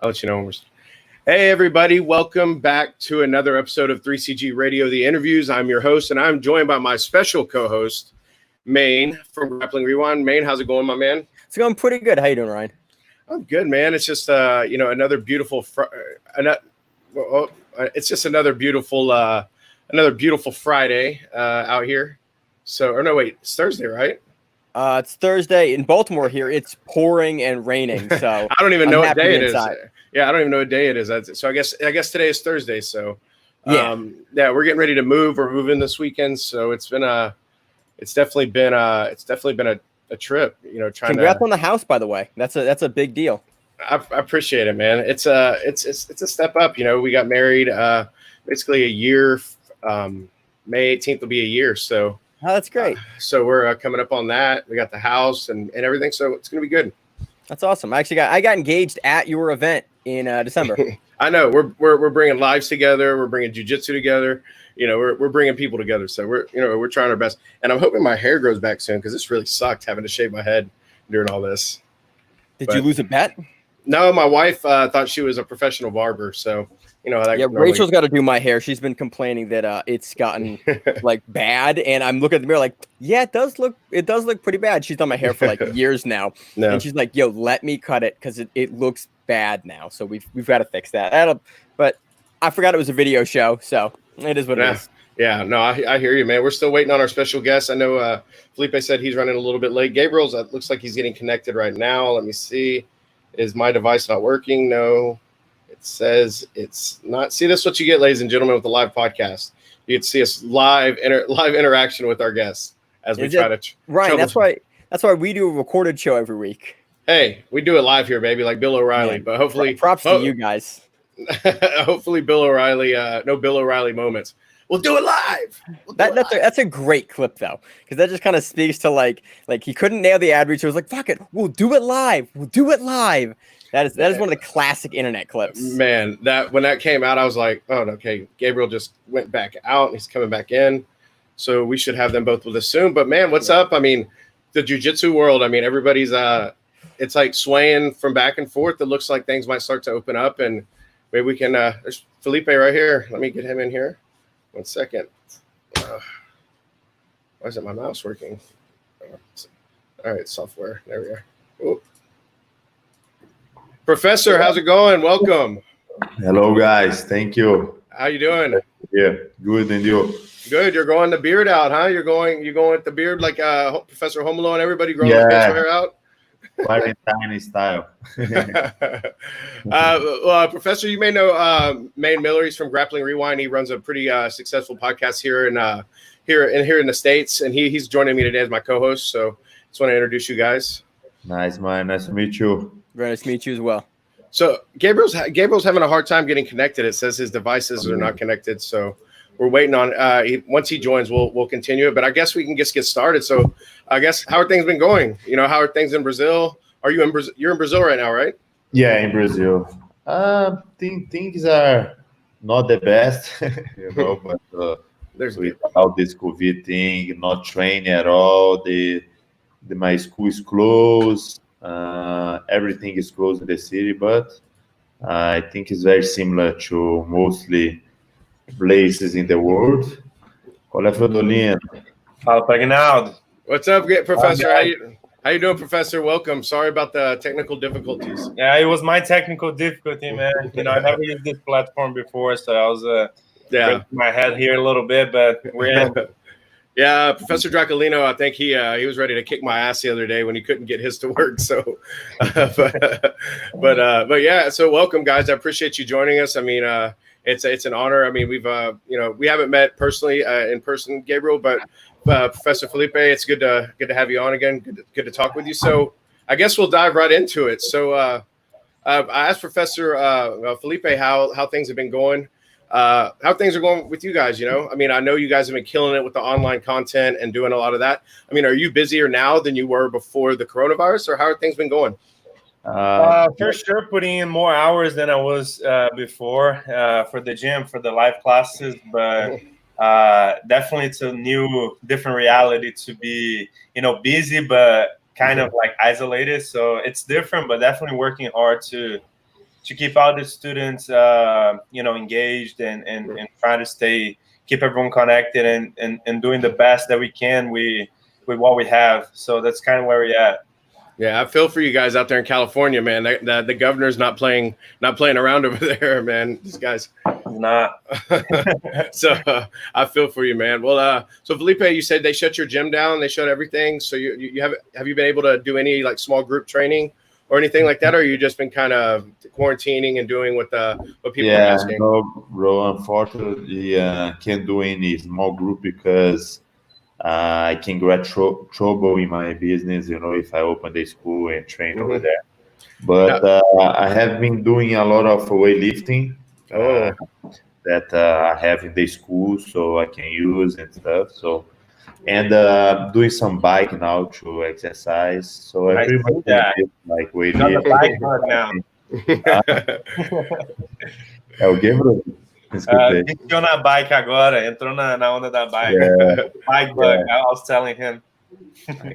I'll let you know when we're. Hey, everybody. Welcome back to another episode of 3CGRadio, The Interviews. I'm your host, and I'm joined by my special co-host, Maine from Grappling Rewind. Maine, how's it going, my man? It's going pretty good. How you doing, Ryan? I'm good, man. It's just, another beautiful it's just another beautiful Friday out here. So, or no, wait, it's Thursday, right? It's Thursday in Baltimore here. It's pouring and raining. So I don't even know what day it is. Inside. Yeah, I don't even know what day it is. So I guess today is Thursday. So we're getting ready to move. We're moving this weekend. So it's definitely been a trip. You know, Congrats on the house, by the way. That's a big deal. I appreciate it, man. It's a step up. You know, we got married basically a year. May 18th will be a year. So. Oh, that's great. So we're coming up on that. We got the house and everything. So it's going to be good. That's awesome. I got engaged at your event in December. I know we're bringing lives together. We're bringing jiu-jitsu together. You know, we're bringing people together. So we're trying our best. And I'm hoping my hair grows back soon because this really sucked having to shave my head during all this. Did you lose a bet? No, my wife thought she was a professional barber. So, you know, that normally... Rachel's got to do my hair. She's been complaining that it's gotten like bad. And I'm looking at the mirror like, yeah, it does look pretty bad. She's done my hair for like years now. No. And she's like, yo, let me cut it because it looks bad now. So we've got to fix that. But I forgot it was a video show. So it is what it is. Yeah, no, I hear you, man. We're still waiting on our special guest. I know Felipe said he's running a little bit late. Gabriel's looks like he's getting connected right now. Let me see. Is my device not working? No. It says it's not. See, this is what you get, ladies and gentlemen, with the live podcast. You get to see us live interaction with our guests as we try to. Right. That's why we do a recorded show every week. Hey, we do it live here, baby, like Bill O'Reilly. But hopefully, props to you guys. Hopefully, Bill O'Reilly. No Bill O'Reilly moments. We'll do it live. That's a great clip though, because that just kind of speaks to like he couldn't nail the ad reach. So it was like, fuck it, we'll do it live. We'll do it live. That is one of the classic internet clips. Man, when that came out, I was like, oh, okay. Gabriel just went back out and he's coming back in. So we should have them both with us soon. But man, what's up? I mean, the jiu-jitsu world, I mean, everybody's it's like swaying from back and forth. It looks like things might start to open up, and maybe we can there's Felipe right here. Let me get him in here. 1 second. Why isn't my mouse working? All right, software. There we are. Ooh. Professor, how's it going? Welcome. Hello, guys. Thank you. How you doing? Yeah, good. And you? Good. You're growing the beard out, huh? You're going with the beard like Professor Home Alone. Everybody growing the facial hair out. Quarantine style. Well, Professor, you may know Maine Miller. He's from Grappling Rewind. He runs a pretty successful podcast here in the States, and he's joining me today as my co-host. So, just want to introduce you guys. Nice, man. Nice to meet you. Very nice to meet you as well. So, Gabriel's having a hard time getting connected. It says his devices are not connected. So, we're waiting on. Once he joins, we'll continue it. But I guess we can just get started. So, I guess how are things been going? You know, how are things in Brazil? Are you in Brazil? You're in Brazil right now, right? Yeah, in Brazil. Things are not the best, you know. But without this COVID thing, not training at all. My school is closed. Everything is closed in the city, but I think it's very similar to mostly places in the world. Qual é, Frodolino? Fala, Pagnaldo. What's up, Professor? How you doing, Professor? Welcome. Sorry about the technical difficulties. Yeah, it was my technical difficulty, man. You know, I never used this platform before, so I was breaking my head here a little bit, but we're in. Yeah, Professor Dracolino, I think he was ready to kick my ass the other day when he couldn't get his to work. So, but yeah. So welcome, guys. I appreciate you joining us. I mean, it's an honor. I mean, we haven't met personally in person, Gabriel, but Professor Felipe, it's good to have you on again. Good to talk with you. So I guess we'll dive right into it. So I asked Professor Felipe how things have been going. How things are going with you guys, you know? I mean, I know you guys have been killing it with the online content and doing a lot of that. I mean, are you busier now than you were before the coronavirus, or how have things been going? For sure, putting in more hours than I was before for the gym, for the live classes, but definitely it's a different reality to be, busy, but kind of like isolated. So it's different, but definitely working hard to keep all the students, engaged and try to keep everyone connected and doing the best that we can with what we have. So that's kind of where we're at. Yeah, I feel for you guys out there in California, man. The governor's not playing around over there, man. These guys not. So I feel for you, man. Well, so Felipe, you said they shut your gym down. They shut everything. So you have you been able to do any like small group training or anything like that, or you just been kind of quarantining and doing what people are asking? No, bro. Unfortunately, can't do any small group because I can get trouble in my business, if I open the school and train over there. But I have been doing a lot of weightlifting that I have in the school, so I can use and stuff. So, and doing some bike now to exercise. So I pretty much like weightlifting. Bike now. É o Gabriel. Entrou na bike agora, entrou na onda da bike. Bike bug, I was telling him.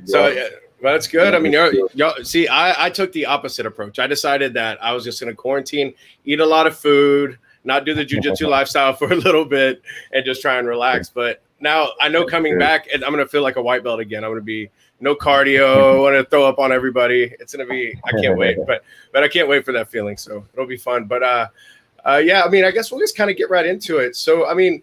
So well, that's good. I mean, y'all see, I took the opposite approach. I decided that I was just going to quarantine, eat a lot of food, not do the jiu-jitsu lifestyle for a little bit, and just try and relax. But now I know coming back, I'm going to feel like a white belt again. I'm going to be no cardio. I want to throw up on everybody. It's going to be, I can't wait. But I can't wait for that feeling. So it'll be fun. But yeah, I mean, I guess we'll just kind of get right into it. So, I mean,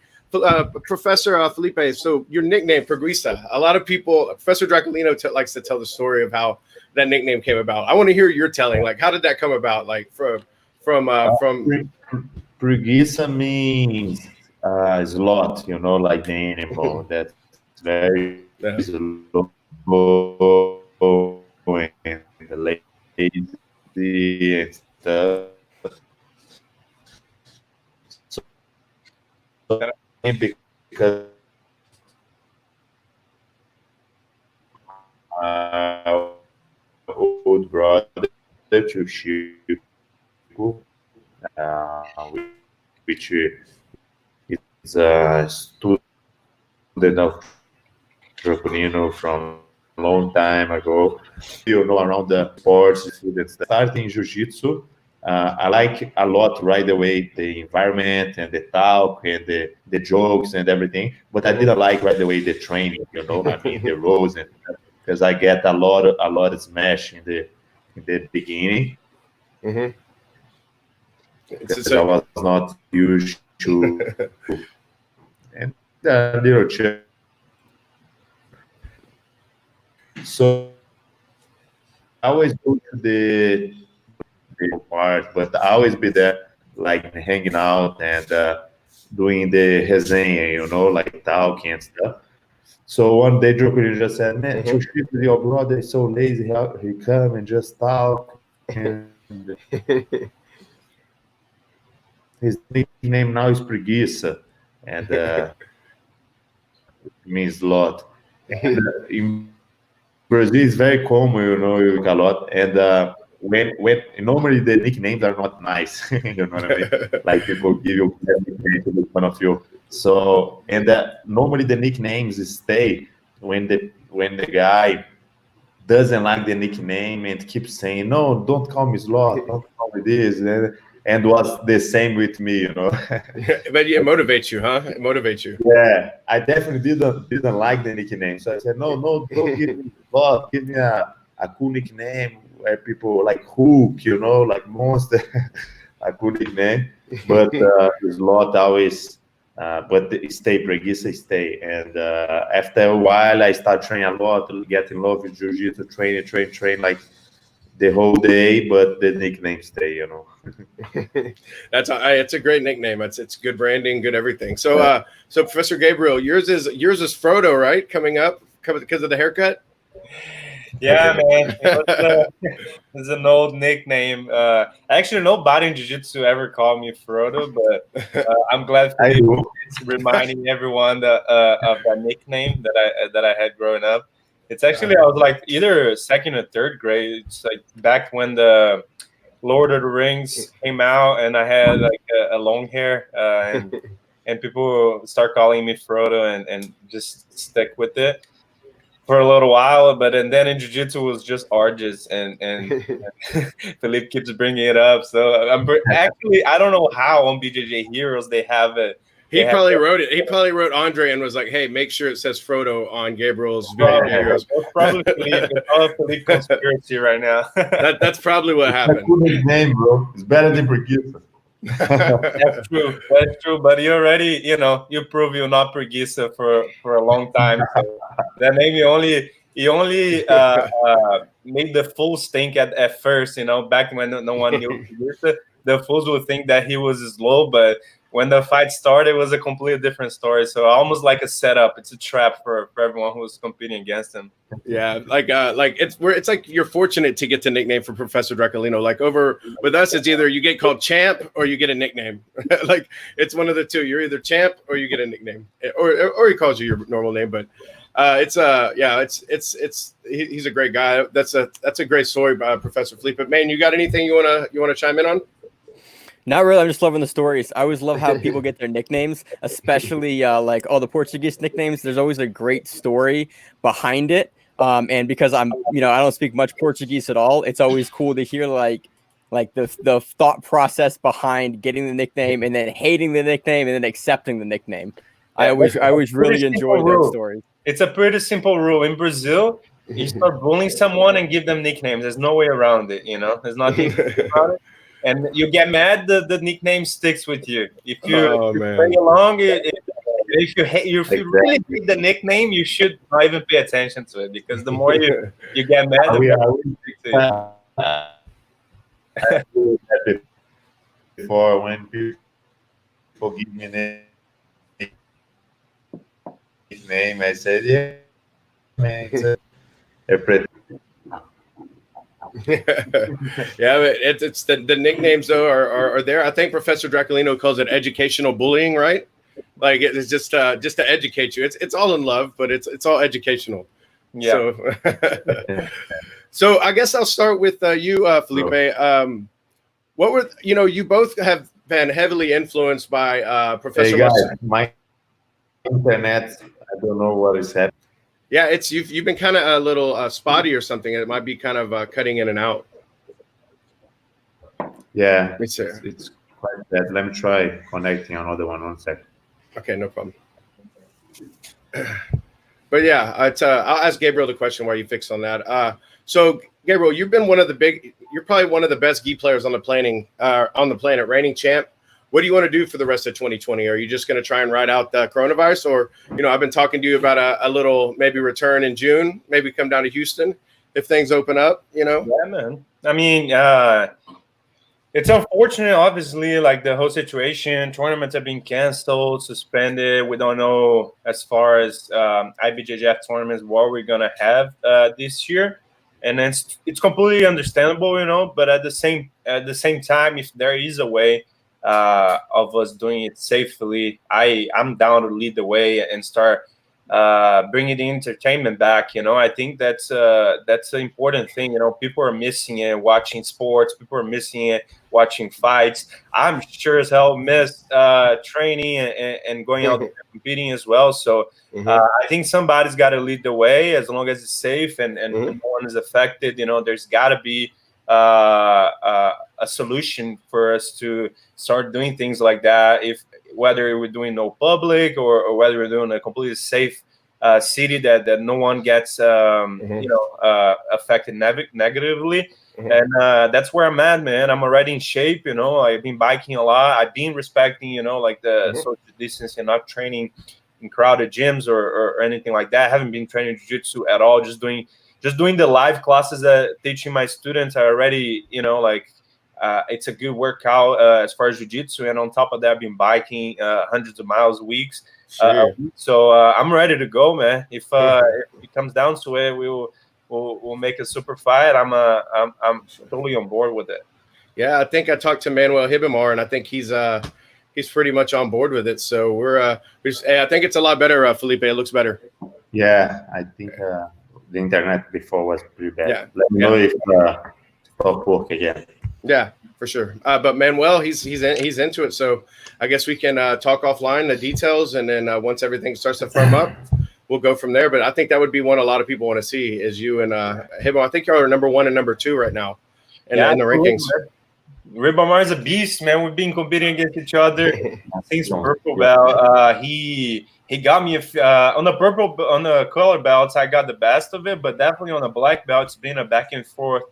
Professor Felipe, so your nickname, Preguiça, a lot of people, Professor Draculino likes to tell the story of how that nickname came about. I want to hear your telling. Like, how did that come about? Like, from Preguiça means slot, like the animal that's very slow and lazy and stuff. Because old brother to Chico, which is a student of Draculino from a long time ago. Around the sports students starting jiu-jitsu. I like a lot right away the environment and the talk and the jokes and everything, but I didn't like right away the training, I mean the roles, and because I get a lot of smash in the beginning. Because I was not used to and a little chill. So I always go to the part, but I always be there, like hanging out and doing the resenha, like talking and stuff. So one day, Draculino just said, "Man, your brother is so lazy. He come and just talk." And his nickname now is Preguiça, and it means a lot. And, in Brazil, it's very common, a lot, and when normally the nicknames are not nice, you know what I mean? Like people give you a nickname to make fun of you. So and normally the nicknames stay when the guy doesn't like the nickname and keeps saying, "No, don't call me Slot, don't call me this," and was the same with me, But it motivates you, huh? It motivates you. Yeah, I definitely didn't like the nickname, so I said, "No, don't give me Slot, give me a cool nickname where people like Hook, like Monster, a cool nickname." But Slot always, but stay Preguiça, stay. And after a while, I start training a lot, get in love with jiu-jitsu, train like the whole day, but the nickname stay, It's a great nickname. It's good branding, good everything. So so Professor Gabriel, yours is Frodo, right? Coming up because of the haircut. Yeah, man. It's an old nickname. Actually, nobody in jiu-jitsu ever called me Frodo, but I'm glad it's reminding everyone of that nickname that I had growing up. It's actually, I was like either second or third grade. It's like back when the Lord of the Rings came out, and I had like a long hair, and people start calling me Frodo, and just stick with it. for a little while, but and then in jiu-jitsu was just Arges, and Felipe keeps bringing it up. So actually, I don't know how on BJJ Heroes they have it. He probably wrote it. He probably wrote Andre and was like, "Hey, make sure it says Frodo on Gabriel's BJJ Heroes." That's probably Felipe conspiracy right now. That's probably what happened. That's a good name, bro. It's better than Preguiça. That's true. That's true. But you already, you prove you're not Preguiça for a long time. So that name he only made the fools think at first. Back when no one knew Preguiça, the fools would think that he was slow, but when the fight started, it was a completely different story. So almost like a setup. It's a trap for everyone who's competing against him. Yeah, it's like you're fortunate to get the nickname for Professor Draculino. Like over with us, it's either you get called champ or you get a nickname. Like it's one of the two. You're either champ or you get a nickname, or he calls you your normal name. But he's a great guy. That's a great story by Professor Felipe. But man, you got anything you wanna chime in on? Not really. I'm just loving the stories. I always love how people get their nicknames, especially like all the Portuguese nicknames. There's always a great story behind it. And because I don't speak much Portuguese at all, it's always cool to hear like the thought process behind getting the nickname and then hating the nickname and then accepting the nickname. I always really enjoy that story. It's a pretty simple rule. In Brazil, you start bullying someone and give them nicknames. There's no way around it. There's nothing about it. And you get mad, the nickname sticks with you. If you play along, if you really hate the nickname, you should not even pay attention to it, because the more you get mad, the more it sticks to you. Before, when people give me a nickname, I said, "Yeah, man, it's pretty." Yeah, it's the nicknames though are there. I think Professor Draculino calls it educational bullying, right? Like it's just to educate you. It's all in love, but it's all educational. Yeah. So I guess I'll start with you, Felipe. What were you both have been heavily influenced by Professor. Hey guys, my internet. I don't know what is happening. Yeah, you've been kind of a little spotty or something. It might be kind of cutting in and out. Yeah, it's quite bad. Let me try connecting another one. 1 second. Okay, no problem. But yeah, I'll ask Gabriel the question while you fix on that. So Gabriel, you're probably one of the best gi players on the planet, reigning champ. What do you want to do for the rest of 2020? Are you just going to try and ride out the coronavirus? Or, I've been talking to you about a little maybe return in June, maybe come down to Houston if things open up, Yeah, man. I mean, it's unfortunate, obviously, like the whole situation. Tournaments have been canceled, suspended. We don't know as far as IBJJF tournaments what we're going to have this year. And it's completely understandable, but at the same time, if there is a way of us doing it safely, I'm down to lead the way and start bringing the entertainment back. I think that's an important thing. People are missing it watching sports. People are missing it watching fights. I'm sure as hell miss training and going out there competing as well. So I think somebody's got to lead the way as long as it's safe and no one is affected. There's got to be a solution for us to start doing things like that, whether we're doing no public or whether we're doing a completely safe city that no one gets affected negatively. And that's where I'm at, man. I'm already in shape. I've been biking a lot. I've been respecting the social distancing, not training in crowded gyms or anything like that. I haven't been training jiu-jitsu at all, just doing the live classes that teaching my students. I already, it's a good workout as far as jiu-jitsu. And on top of that, I've been biking hundreds of miles a week. So I'm ready to go, man. If it comes down to it, we'll make a super fight. I'm totally on board with it. Yeah, I think I talked to Manuel Hibamar, and I think he's pretty much on board with it. So I think it's a lot better, Felipe. It looks better. Yeah, I think the internet before was pretty bad. Yeah. Let me know if it'll work again. Yeah, for sure. But Manuel, he's into it. So I guess we can talk offline the details, and then once everything starts to firm up, we'll go from there. But I think that would be one a lot of people want to see is you and Hibbo. I think y'all are number 1 and number 2 right now in the rankings. Ribamar is a beast, man. We've been competing against each other since purple belt. He got me on the color belts. I got the best of it, but definitely on the black belt, it's been a back and forth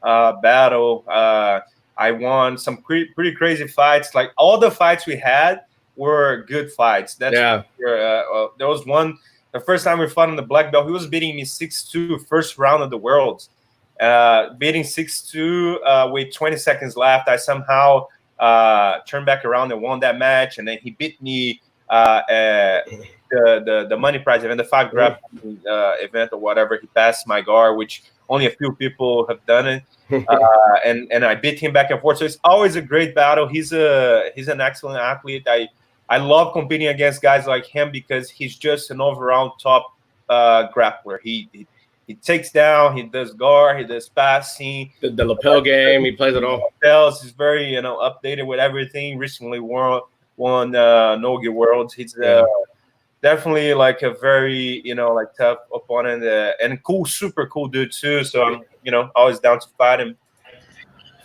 battle. I won some pretty crazy fights. Like all the fights we had were good fights. There was one. The first time we fought on the black belt, he was beating me 6-2 first round of the Worlds. Beating 6-2 with 20 seconds left. I somehow turned back around and won that match, and then he beat me the money prize event, the 5 grappling event or whatever. He passed my guard, which only a few people have done it, and I beat him back and forth. So it's always a great battle. He's an excellent athlete. I love competing against guys like him because he's just an overall top grappler. He takes down, he does guard, he does passing. The lapel game, he plays it all. Lapels, he's very updated with everything. Recently won Nogi Worlds. He's definitely like a very tough opponent and cool, super cool dude too. So I'm always down to fight him.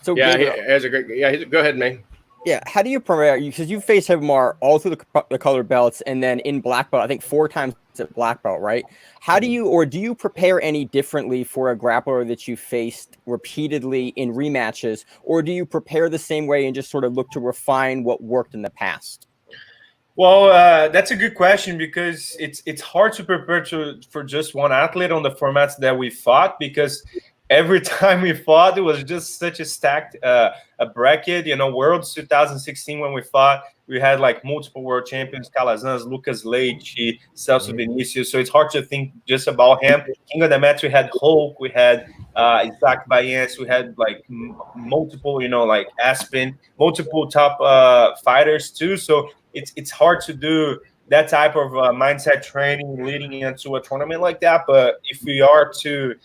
So go ahead, man. Yeah, how do you prepare? Because you faced Hibamar all through the color belts, and then in black belt, I think 4 times at black belt, right? How do you prepare any differently for a grappler that you faced repeatedly in rematches, or do you prepare the same way and just sort of look to refine what worked in the past? Well, that's a good question because it's hard to prepare for just one athlete on the formats that we fought because every time we fought, it was just such a stacked a bracket. Worlds 2016 when we fought, we had like multiple world champions, Calazans, Lucas Leite, Celso Vinicius. So it's hard to think just about him. King of the match, we had Hulk, we had Isaac Baez, we had like multiple, like Aspen, multiple top fighters too. So it's hard to do that type of mindset training leading into a tournament like that. But if we are to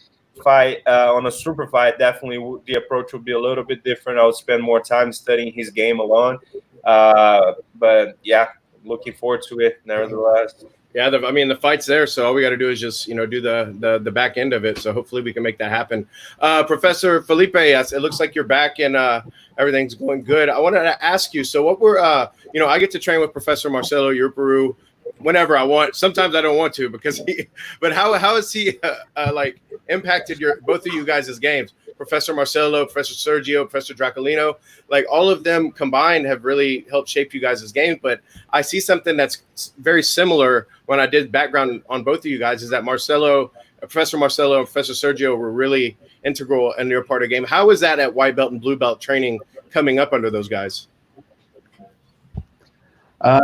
fight on a super fight, definitely the approach will be a little bit different. I'll spend more time studying his game alone. But yeah, looking forward to it nevertheless. Yeah, the fight's there, so all we got to do is just do the back end of it. So hopefully we can make that happen. Professor Felipe, yes, it looks like you're back and everything's going good. I wanted to ask you, so what we're I get to train with Professor Marcelo Peru whenever I want. Sometimes I don't want to because but how has he like impacted both of you guys' games? Professor Marcelo, Professor Sergio, Professor Draculino, like all of them combined have really helped shape you guys' games. But I see something that's very similar when I did background on both of you guys is that Professor Marcelo and Professor Sergio were really integral in your part of the game. How is that at white belt and blue belt training coming up under those guys? Hey,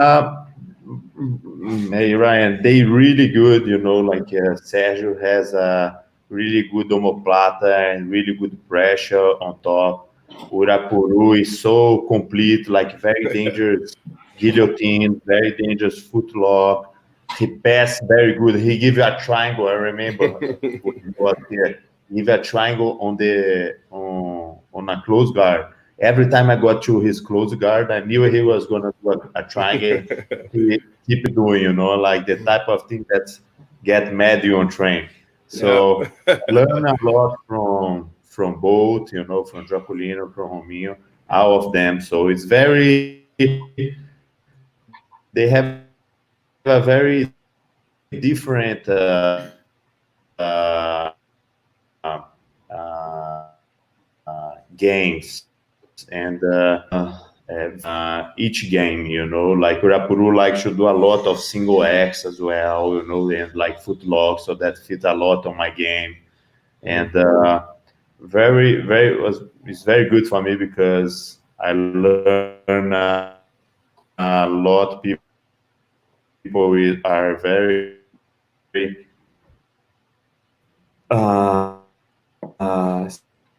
Ryan, they really good, Sergio has a really good omoplata and really good pressure on top. Urapuru is so complete, like very dangerous guillotine, very dangerous footlock. He passed very good. He gave you a triangle. I remember he gave a triangle on a close guard. Every time I got to his close guard, I knew he was gonna do a triangle. He keep doing, like the type of thing that get mad you on train. So learn a lot from both, from Draculino, from Rominho, all of them. So it's they have a very different games and each game, like Urapuru likes to do a lot of single X as well, and like footlock, so that fit a lot on my game. And it's very good for me because I learn a lot. People are very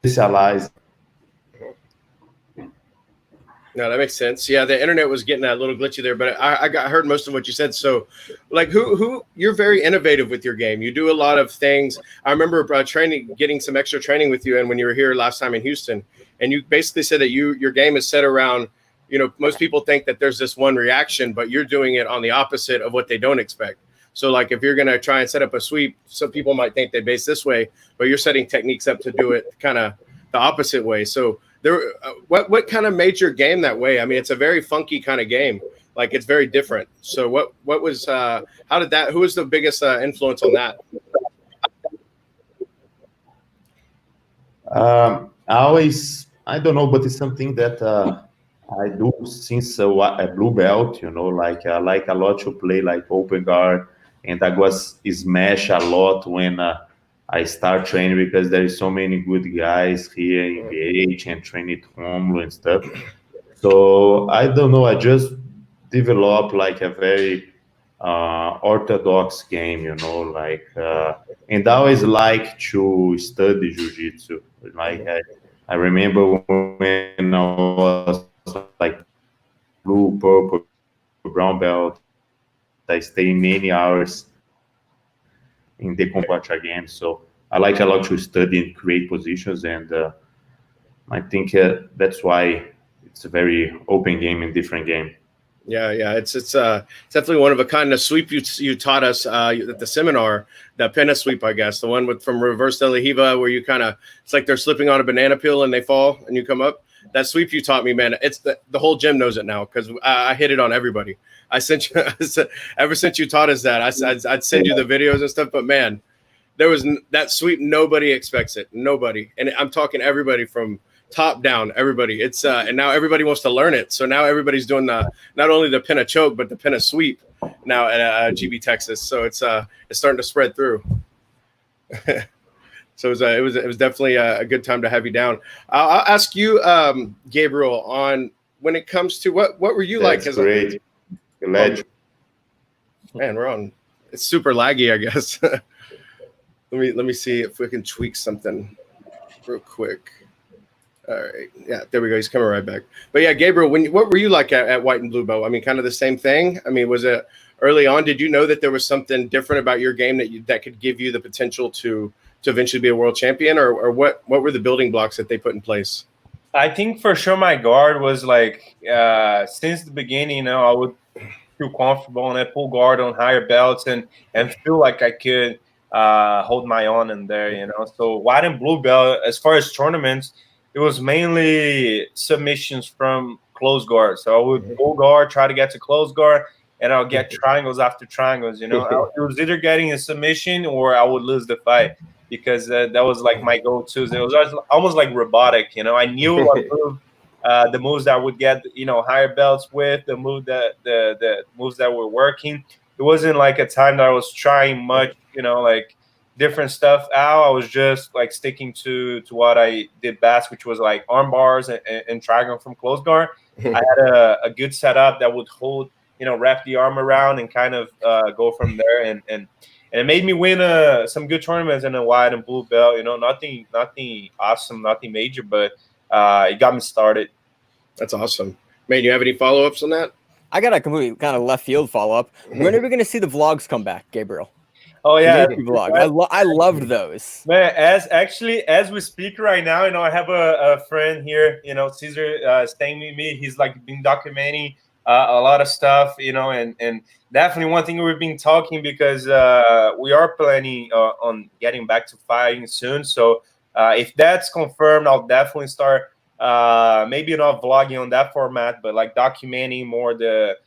specialized. No, that makes sense. Yeah, the internet was getting a little glitchy there, but I heard most of what you said. So, like, who you're very innovative with your game. You do a lot of things. I remember getting some extra training with you, and when you were here last time in Houston, and you basically said that your game is set around. Most people think that there's this one reaction, but you're doing it on the opposite of what they don't expect. So like if you're going to try and set up a sweep, some people might think they base this way, but you're setting techniques up to do it kind of the opposite way. So what kind of made your game that way? I mean, it's a very funky kind of game. Like it's very different. So what was who was the biggest influence on that? I don't know, but it's something that I do since a blue belt, like I like a lot to play like open guard, and I was smash a lot when I start training, because there is so many good guys here in BH and training at home and stuff. So I don't know, I just developed like a very orthodox game, like and I always like to study jiu-jitsu. Like I remember when I was like blue, purple, brown belt, I stay many hours in the combat again. So I like a lot to study and create positions, and I think that's why it's a very open game and different game. Yeah, it's definitely one of a kind. The sweep you taught us at the seminar, the Pena sweep, I guess, the one from reverse de la Hiva, where you it's like they're slipping on a banana peel and they fall and you come up. That sweep you taught me, man, it's the whole gym knows it now, because I hit it on everybody. I sent you ever since you taught us that, I'd send you the videos and stuff. But man, there was that sweep. Nobody expects it. Nobody, and I'm talking everybody from top down, everybody. It's and now everybody wants to learn it. So now everybody's doing not only the Pena choke, but the Pena sweep now at GB Texas. So it's starting to spread through. So it was definitely a good time to have you down. I'll ask you, Gabriel, on when it comes to what were you like? That's great. Man, we're on. It's super laggy, I guess. Let me see if we can tweak something real quick. All right. Yeah, there we go. He's coming right back. But yeah, Gabriel, what were you like at White and Blue Belt? I mean, kind of the same thing. I mean, was it early on? Did you know that there was something different about your game that could give you the potential to eventually be a world champion, or what were the building blocks that they put in place? I think for sure my guard was like since the beginning, I would feel comfortable and I pull guard on higher belts and feel like I could hold my own in there, So white and blue belt, as far as tournaments, it was mainly submissions from close guard. So I would pull guard, try to get to close guard, and I'll get triangles after triangles. It was either getting a submission or I would lose the fight, because that was like my go-to. It was almost like robotic. I knew what move, the moves that I would get, higher belts with, the moves that were working. It wasn't like a time that I was trying much, like different stuff out. I was just like sticking to what I did best, which was like arm bars and triangle from close guard. I had a good setup that would hold, wrap the arm around and kind of go from there. And it made me win some good tournaments in a white and blue belt. Nothing awesome, nothing major, but it got me started. That's awesome. Man, you have any follow-ups on that? I got a completely kind of left field follow-up. When are we going to see the vlogs come back, Gabriel? Oh yeah, vlog. I loved those. Man, as we speak right now, I have a friend here, Caesar, staying with me. He's like been documenting a lot of stuff, and definitely one thing we've been talking, because we are planning on getting back to fighting soon. So if that's confirmed, I'll definitely start maybe not vlogging on that format, but like documenting more the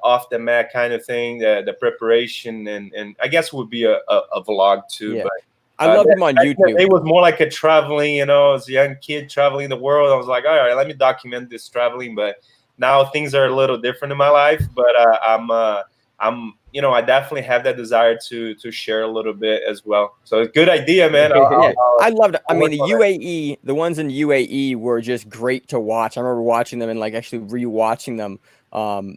off the mat kind of thing, the preparation, and I guess would be a vlog too. Yeah. But I loved him on YouTube. It was more like a traveling, as a young kid traveling the world. I was like, all right, let me document this traveling. But now things are a little different in my life. But I'm I definitely have that desire to share a little bit as well. So good idea, man. I loved it. I mean, the ones in UAE were just great to watch. I remember watching them and like actually rewatching them.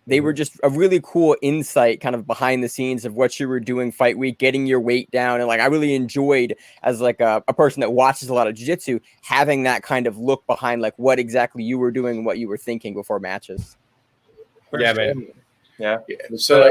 They were just a really cool insight kind of behind the scenes of what you were doing fight week, getting your weight down. And like, I really enjoyed, as like a person that watches a lot of jiu-jitsu, having that kind of look behind like what exactly you were doing and what you were thinking before matches. Yeah, man. Yeah. So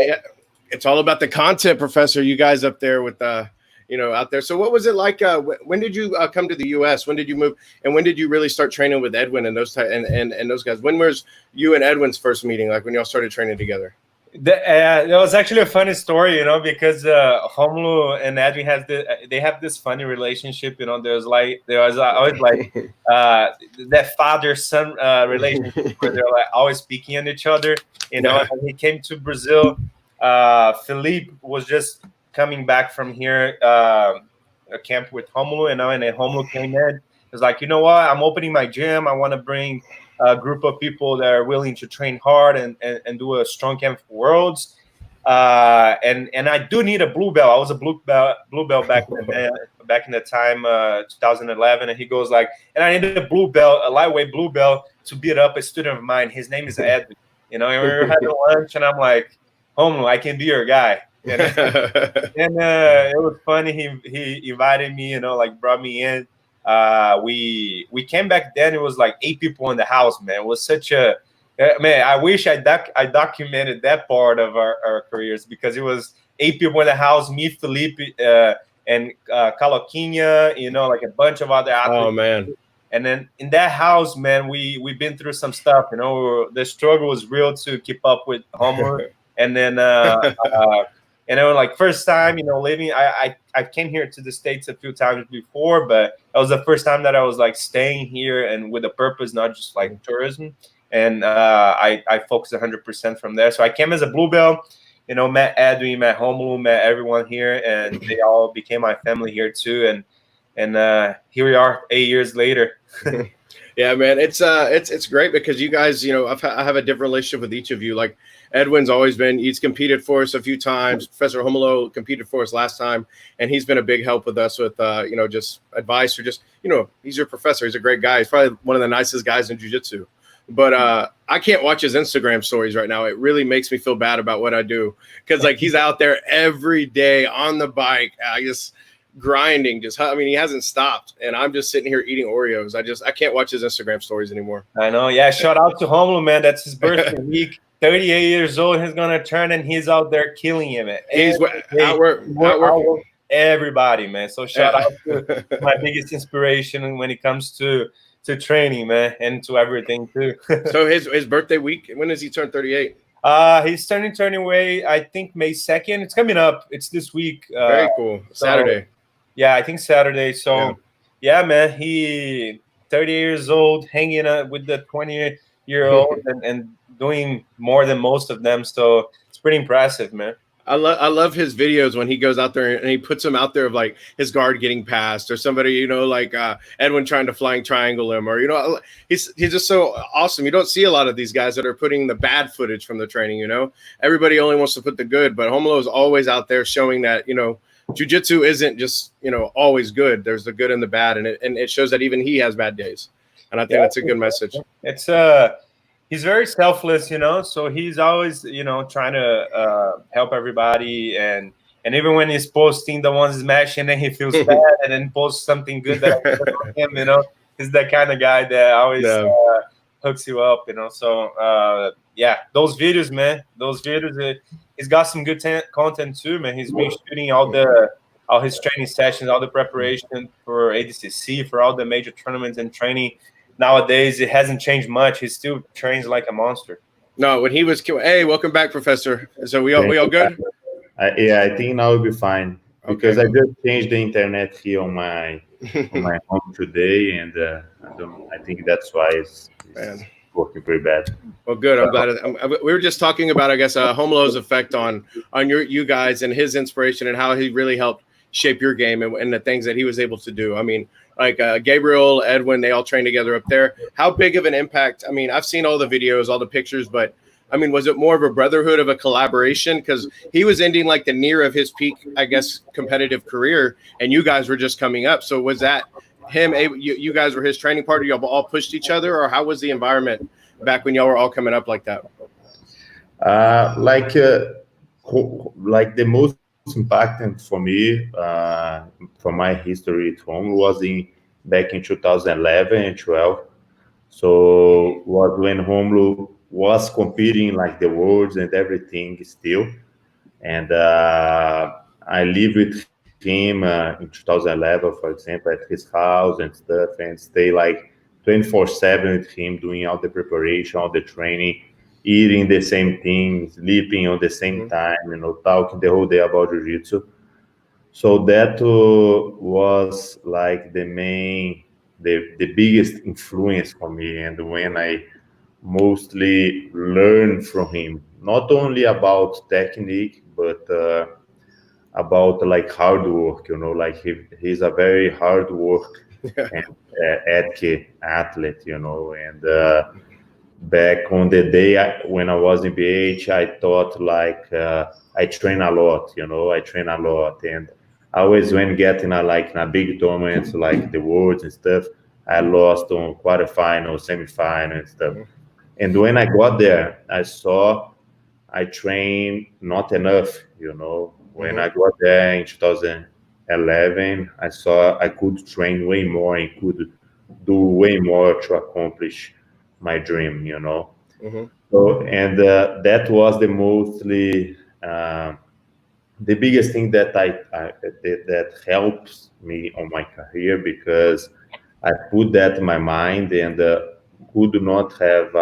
it's all about the content, Professor. You guys up there with out there. So what was it like? When did you come to the U.S.? When did you move? And when did you really start training with Edwin and those and those guys? When was you and Edwin's first meeting? Like when y'all started training together? It was actually a funny story, you know, because Romulo and Edwin they have this funny relationship, you know. There was always like that father-son relationship where they're like always speaking on each other, you know. And he came to Brazil. Felipe was just coming back from here, a camp with Romulo, you know, and then Romulo came in. He was like, you know what, I'm opening my gym. I want to bring a group of people that are willing to train hard and do a strong camp for Worlds. And I do need a blue belt. I was a blue belt back in the time, 2011. And he goes like, and I need a blue belt, a lightweight blue belt to beat up a student of mine. His name is Edwin. You know, and we were having lunch, and I'm like, Homo, I can be your guy. And it was funny. He invited me, you know, like brought me in. We came back then. It was like 8 people in the house, man. It was such a man. I wish I documented that part of our careers, because it was 8 people in the house, me, Felipe, and Caloquinha, you know, like a bunch of other athletes. Oh man. And then in that house, man, we've been through some stuff, you know. The struggle was real to keep up with Homo. And then and it was like first time, you know, living. I came here to the States a few times before, but that was the first time that I was like staying here and with a purpose, not just like tourism. And I focused 100% from there. So I came as a blue belt, you know, met Edwin, met Romulo, met everyone here, and they all became my family here too. And here we are 8 years later. Yeah, man, it's great because you guys, you know, I have a different relationship with each of you. Like Edwin's he's competed for us a few times. Professor Romulo competed for us last time, and he's been a big help with us with, you know, just advice or just, you know, he's your professor. He's a great guy. He's probably one of the nicest guys in jiu-jitsu. But I can't watch his Instagram stories right now. It really makes me feel bad about what I do, because like he's out there every day on the bike. Grinding, he hasn't stopped, and I'm just sitting here eating Oreos. I can't watch his Instagram stories anymore. I know. Yeah, shout out to Romulo, man. That's his birthday week. 38 years old, he's gonna turn, and he's out there killing him. He's outwork everybody, man. So shout out to my biggest inspiration when it comes to training, man, and to everything too. So his birthday week, when does he turn 38? He's turning away, I think May 2nd. It's coming up. It's this week. Very cool. Saturday. Yeah, I think Saturday. So, yeah, man, he 30 years old, hanging out with the 20-year-old and doing more than most of them. So it's pretty impressive, man. I love his videos when he goes out there and he puts them out there of like his guard getting passed or somebody, you know, like Edwin trying to flying triangle him, or, you know, he's just so awesome. You don't see a lot of these guys that are putting the bad footage from the training, you know. Everybody only wants to put the good, but Romulo is always out there showing that, you know, jiu-jitsu isn't just, you know, always good. There's the good and the bad, and it shows that even he has bad days. And I think that's a good message. It's he's very selfless, you know, so he's always, you know, trying to help everybody. And even when he's posting the ones smashing, then he feels bad and then posts something good that him, you know. He's that kind of guy that always hooks you up, you know. So, yeah, those videos, man, he's got some good content too, man. He's been shooting all his training sessions, all the preparation for ADCC, for all the major tournaments and training. Nowadays, it hasn't changed much. He still trains like a monster. No, when he was hey, welcome back, Professor. So we all good? Yeah, I think now we'll be fine, because I just changed the internet here on my home today, and I think that's why it's working pretty bad. Well, good. I'm glad. We were just talking about, I guess, Romulo's effect on you guys and his inspiration and how he really helped shape your game and the things that he was able to do. I mean, like Gabriel, Edwin, they all train together up there. How big of an impact? I mean, I've seen all the videos, all the pictures, but I mean, was it more of a brotherhood, of a collaboration? Because he was ending like the near of his peak, I guess, competitive career, and you guys were just coming up. So was that him? You guys were his training partner. Y'all all pushed each other, or how was the environment back when y'all were all coming up like that? Like the most impacting for me, from my history at home, was back in 2011 and 12. So was when Romulo was competing like the worlds and everything still, and I lived with him in 2011, for example, at his house and stuff, and stay like 24/7 with him, doing all the preparation, all the training. eating the same thing, sleeping on the same time, talking the whole day about jiu-jitsu. So that was like the biggest influence for me, and when I mostly learned from him, not only about technique, but about like hard work, like he's a very hard work and athlete, and back on the day when I was in BH, I thought like I train a lot, and I always when getting a big tournament like the Worlds and stuff, I lost on quarterfinal, semifinal and stuff. And when I got there, I saw I trained not enough, When I got there in 2011, I saw I could train way more and could do way more to accomplish my dream, So, and that was the mostly the biggest thing that that helps me on my career, because I put that in my mind and could not have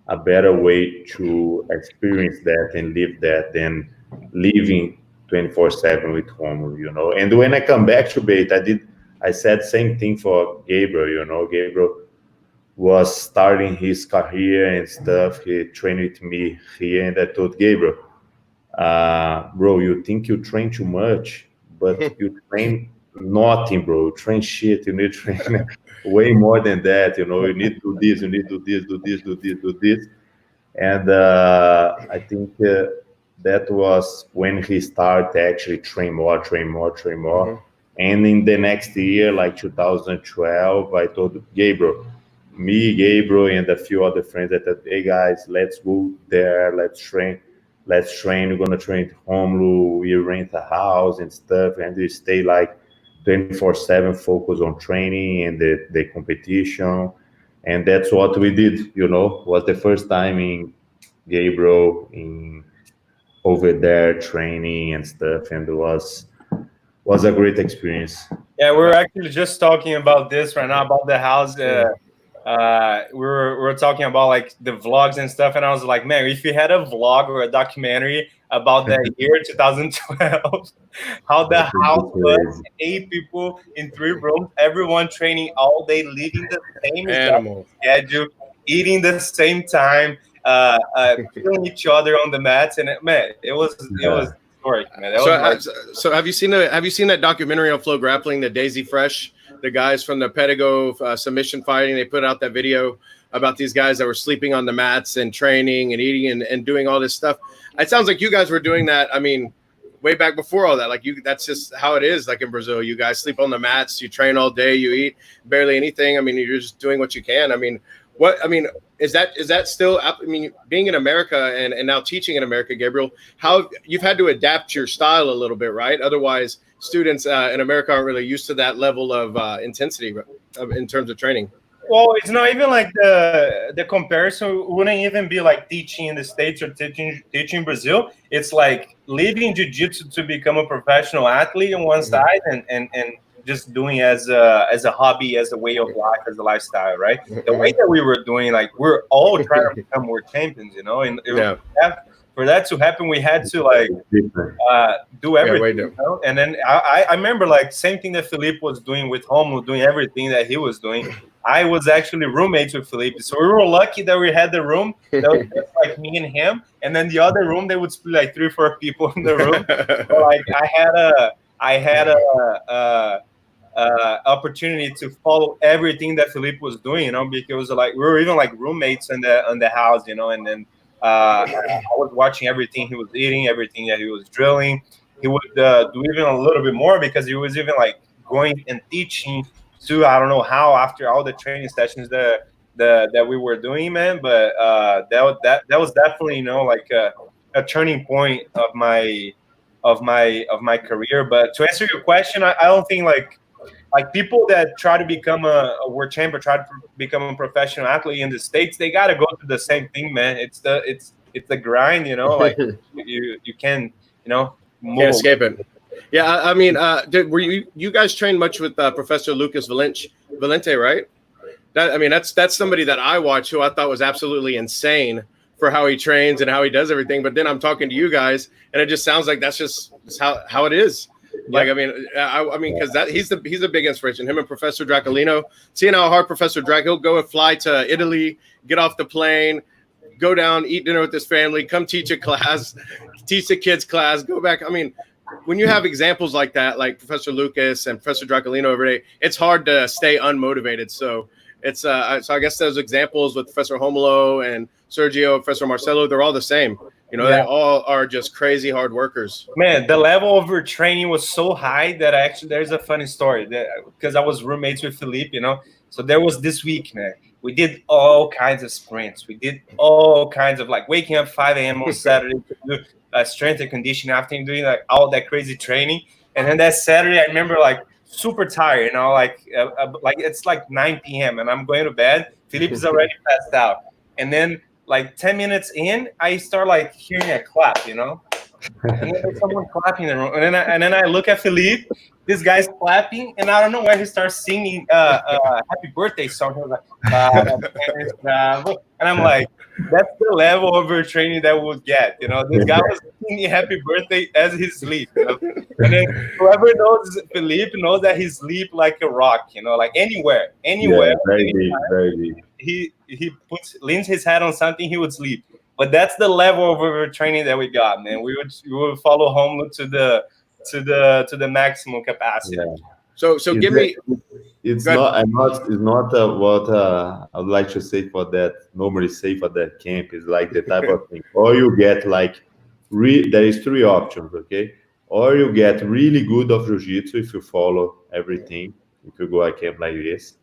a better way to experience that and live that than living 24/7 with Romulo, And when I come back to Bait, I said same thing for Gabriel, Gabriel was starting his career and stuff. He trained with me here, and I told Gabriel, bro, you think you train too much, but you train nothing, bro. You train shit. You need to train way more than that. You need to do this, you need to do this. And I think that was when he started actually train more. And in the next year, like 2012, I told Gabriel, and a few other friends, that said, hey guys, let's go there, let's train. We're gonna train at Romulo. We rent a house and stuff, and we stay like 24/7 focus on training and the competition. And that's what we did, was the first time in Gabriel over there training and stuff, and it was a great experience. Yeah, we're actually just talking about this right now, about the house. We're talking about like the vlogs and stuff, and I was like, man, if you had a vlog or a documentary about that year 2012, how the house was, 8 people in 3 rooms, everyone training all day, living the same schedule, eating the same time, killing each other on the mats, and it was historic, man. So have you seen that documentary on Flow Grappling, the Daisy Fresh? The guys from the Pedigo submission fighting, they put out that video about these guys that were sleeping on the mats and training and eating and doing all this stuff. It sounds like you guys were doing that. I mean, way back before all that. Like that's just how it is. Like in Brazil, you guys sleep on the mats, you train all day, you eat barely anything. I mean, you're just doing what you can. I mean, is that still? I mean, being in America and now teaching in America, Gabriel, how you've had to adapt your style a little bit, right? Otherwise, students in America aren't really used to that level of intensity in terms of training. Well, it's not even like the comparison wouldn't even be like teaching in the States or teaching in Brazil. It's like leaving jiu-jitsu to become a professional athlete on one side and just doing as a hobby, as a way of life, as a lifestyle, right? The way that we were doing, like we're all trying to become world champions, and for that to happen, we had to like do everything. And then I remember like same thing that Felipe was doing with Romulo, doing everything that he was doing. I was actually roommates with Felipe, so we were lucky that we had the room that was just like me and him, and then the other room they would split like 3 or 4 people in the room. So, like I had a opportunity to follow everything that Felipe was doing, because like we were even like roommates in the house, and then I was watching everything he was eating, everything that he was drilling. He would do even a little bit more because he was even like going and teaching too. I don't know how after all the training sessions that we were doing, man. But that was definitely like a turning point of my career. But to answer your question, I don't think like people that try to become a world champion, try to become a professional athlete in the States, they got to go through the same thing, man. It's the grind, like you can, can't escape it. Yeah, I mean, were you guys trained much with Professor Lucas Valente, right? That's somebody that I watch who I thought was absolutely insane for how he trains and how he does everything. But then I'm talking to you guys, and it just sounds like that's just how it is. Like, I mean, because he's a big inspiration. Him and Professor Draculino, seeing how hard Professor Drac, he'll go and fly to Italy, get off the plane, go down, eat dinner with his family, come teach a class, teach the kids class, go back. I mean, when you have examples like that, like Professor Lucas and Professor Draculino every day, it's hard to stay unmotivated. So it's so I guess those examples with Professor Homolo and Sergio, Professor Marcelo, they're all the same. You know, they all are just crazy hard workers. Man, the level of your training was so high that there's a funny story because I was roommates with Felipe, you know. So there was this week, man. We did all kinds of sprints. We did all kinds of like waking up 5 a.m. on Saturday to do strength and conditioning after doing like all that crazy training. And then that Saturday, I remember like super tired, you know, like it's like 9 p.m. and I'm going to bed. Felipe is already passed out. And then like 10 minutes in, I start like hearing a clap, you know, and then there's someone clapping in the room. And then I look at Felipe, this guy's clapping, and I don't know why he starts singing happy birthday song. He was like, and I'm like, that's the level of training that we'll get, you know. This guy was singing happy birthday as he sleep, you know? And then whoever knows Felipe knows that he sleep like a rock, you know, like anywhere. Yeah, very deep, very deep. He leans his head on something, he would sleep. But that's the level of training that we got, man. We would follow home to the maximum capacity. Yeah. So give me. It's not what I would like to say for that. Normally say for that camp is like the type of thing. Or you get like there is 3 options, okay? Or you get really good of jiu-jitsu if you follow everything. If you go a camp like this.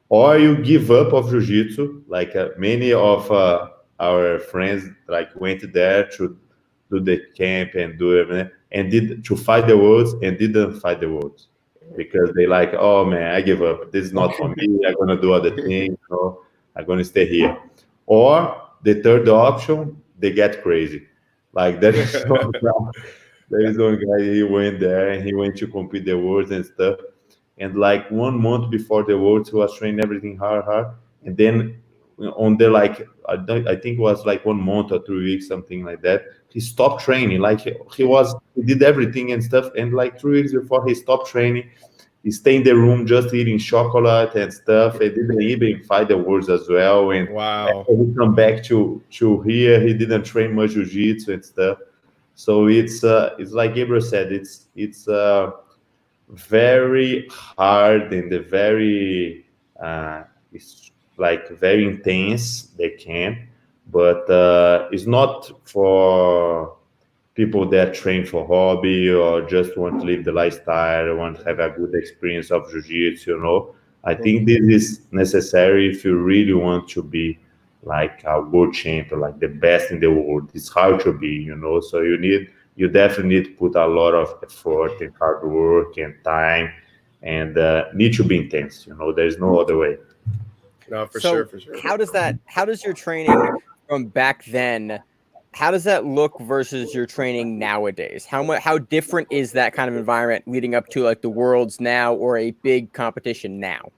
Or you give up of jiu-jitsu, like many of our friends like went there to do the camp and do everything, and did to fight the worlds and didn't fight the worlds because they like, oh man, I give up. This is not for me. I'm gonna do other things. So I'm gonna stay here. Or the third option, they get crazy. Like there is one guy. He went there and he went to compete the worlds and stuff. And like 1 month before the Worlds, he was training everything hard. And then on the like, I think it was like 1 month or 3 weeks, something like that. He stopped training. Like he did everything and stuff. And like 3 weeks before he stopped training, he stayed in the room just eating chocolate and stuff. He didn't even fight the Worlds as well. And wow, he come back to here. He didn't train much jiu-jitsu and stuff. So it's like Gabriel said. It's very hard and very it's like very intense, the camp, but it's not for people that train for hobby or just want to live the lifestyle or want to have a good experience of jiu-jitsu, you know. I think this is necessary if you really want to be like a world champion, like the best in the world. It's hard to be, you know, so you definitely need to put a lot of effort and hard work and time and need to be intense, you know. There's no other way. No, for sure. How does your training from back then, how does that look versus your training nowadays? How different is that kind of environment leading up to like the Worlds now or a big competition now?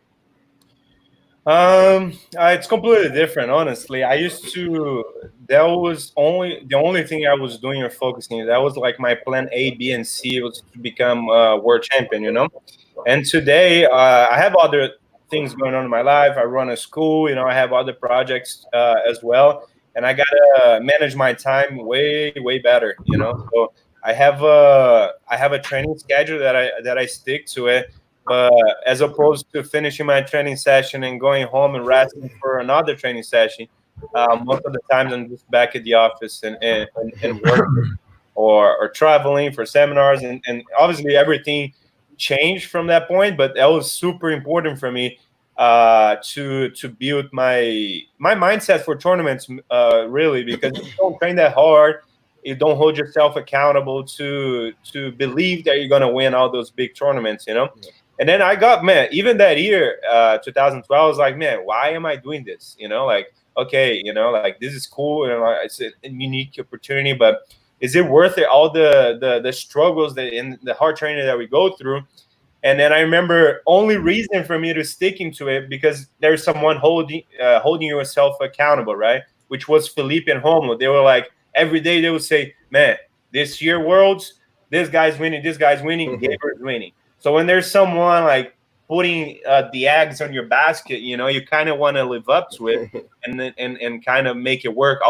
It's completely different, honestly. That was the only thing I was doing or focusing. That was like my plan A, B, and C was to become world champion, you know. And today, I have other things going on in my life. I run a school, you know. I have other projects as well, and I gotta manage my time way better, you know. So I have a training schedule that I stick to it. As opposed to finishing my training session and going home and resting for another training session, most of the times I'm just back at the office and working or traveling for seminars. And obviously everything changed from that point, but that was super important for me to build my mindset for tournaments, really, because if you don't train that hard, you don't hold yourself accountable to believe that you're going to win all those big tournaments, you know? Yeah. And then I got, man, even that year, 2012, I was like, man, why am I doing this? You know, like, okay, you know, like this is cool. You know, it's a unique opportunity, but is it worth it? All the struggles and the hard training that we go through. And then I remember only reason for me to sticking to it because there's someone holding yourself accountable, right? which was Felipe and Romulo. They were like, every day they would say, man, this year Worlds, this guy's winning, Gabriel's winning. So when there's someone like putting the eggs on your basket, you know, you kind of want to live up to it and kind of make it work,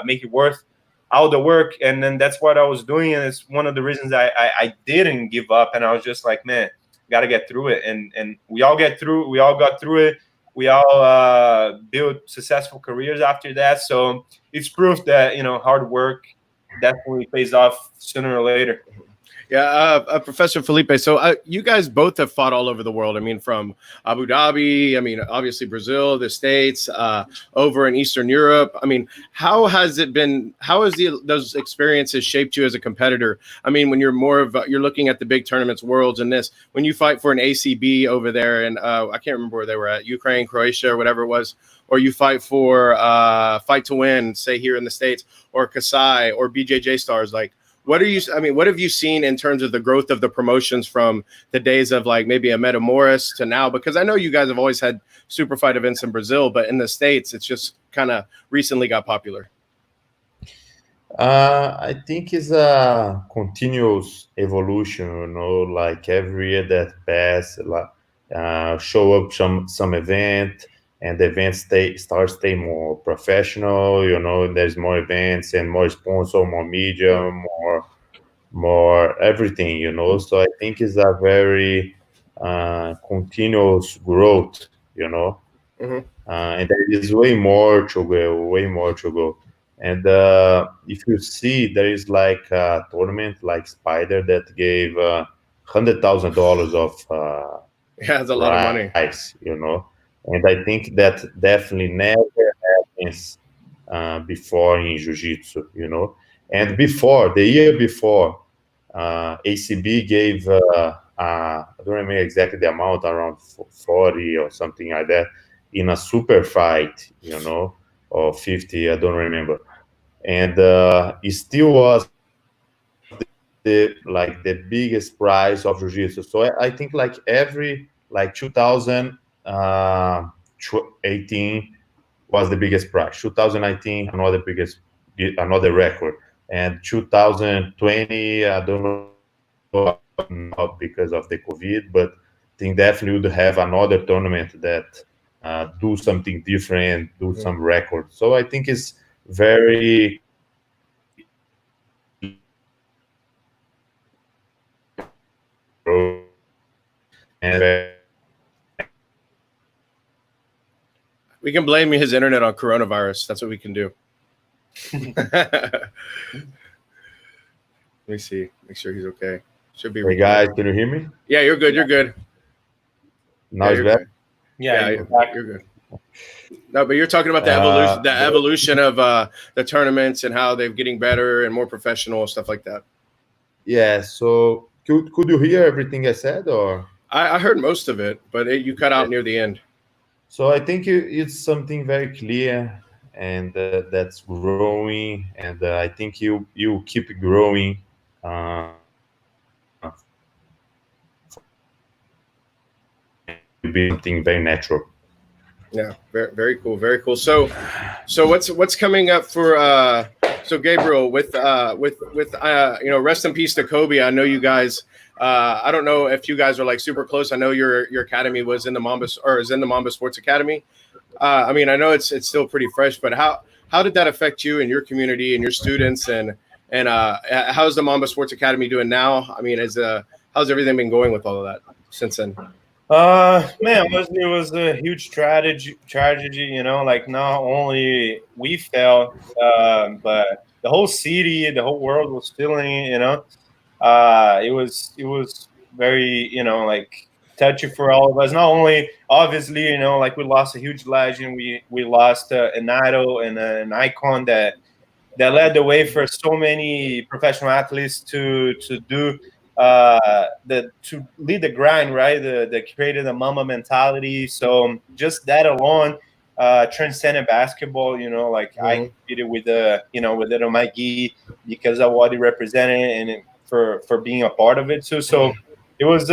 make it worth all the work. And then that's what I was doing. And it's one of the reasons I didn't give up. And I was just like, man, got to get through it. And we all got through it. We all built successful careers after that. So it's proof that, you know, hard work definitely pays off sooner or later. Yeah, Professor Felipe. So you guys both have fought all over the world. I mean, from Abu Dhabi, I mean, obviously Brazil, the States, over in Eastern Europe. I mean, how has it been? How has those experiences shaped you as a competitor? I mean, when you're you're looking at the big tournaments, Worlds, and this, when you fight for an ACB over there, and I can't remember where they were at, Ukraine, Croatia, or whatever it was, or you fight for Fight to Win, say here in the States, or Kasai, or BJJ Stars, like. What have you seen in terms of the growth of the promotions from the days of like maybe a Metamoris to now? Because I know you guys have always had super fight events in Brazil, but in the States, it's just kind of recently got popular. I think it's a continuous evolution, you know, like every year that passes, show up some event, and the events stay more professional, you know, there's more events and more sponsor, more media, more everything, you know. So I think it's a very continuous growth, you know. Mm-hmm. And there is way more to go. And if you see, there is like a tournament like Spider that gave $100,000 of it's a lot of money, you know. And I think that definitely never happens before in Jiu-Jitsu, you know. And the year before, ACB gave, I don't remember exactly the amount, around 40 or something like that, in a super fight, you know, or 50, I don't remember. And it still was the biggest prize of Jiu-Jitsu. So I think like 2018 was the biggest prize. 2019, another record. And 2020, I don't know, not because of the COVID, but I think definitely would have another tournament that do something different, do some records. So I think it's very we can blame his internet on coronavirus. That's what we can do. Let me see. Make sure he's okay. Should be. Hey guys, can you hear me? Yeah, you're good. You're good. Now it's better. Yeah, you're good. No, but you're talking about the evolution of the tournaments and how they're getting better and more professional and stuff like that. Yeah. So could you hear everything I said, or? I heard most of it, but you cut out near the end. So I think it's something very clear, and that's growing, and I think you keep growing. Be something very natural. Yeah, very, very cool, very cool. So what's coming up for so Gabriel with you know, rest in peace to Kobe. I know you guys. I don't know if you guys are like super close. I know your academy was in the Mamba Sports Academy. I mean, I know it's still pretty fresh, but how did that affect you and your community and your students, and how's the Mamba Sports Academy doing now? I mean, how's everything been going with all of that since then? Man, it was a huge tragedy, you know, like not only we felt, but the whole city, the whole world was feeling, you know. It was very, you know, like touchy for all of us. Not only, obviously, you know, like we lost a huge legend, we lost an idol and an icon that led the way for so many professional athletes to do to lead the grind, right? The created a mama mentality. So just that alone transcended basketball, you know, like I competed with with it on my gi because of what he represented and for being a part of it too. So it was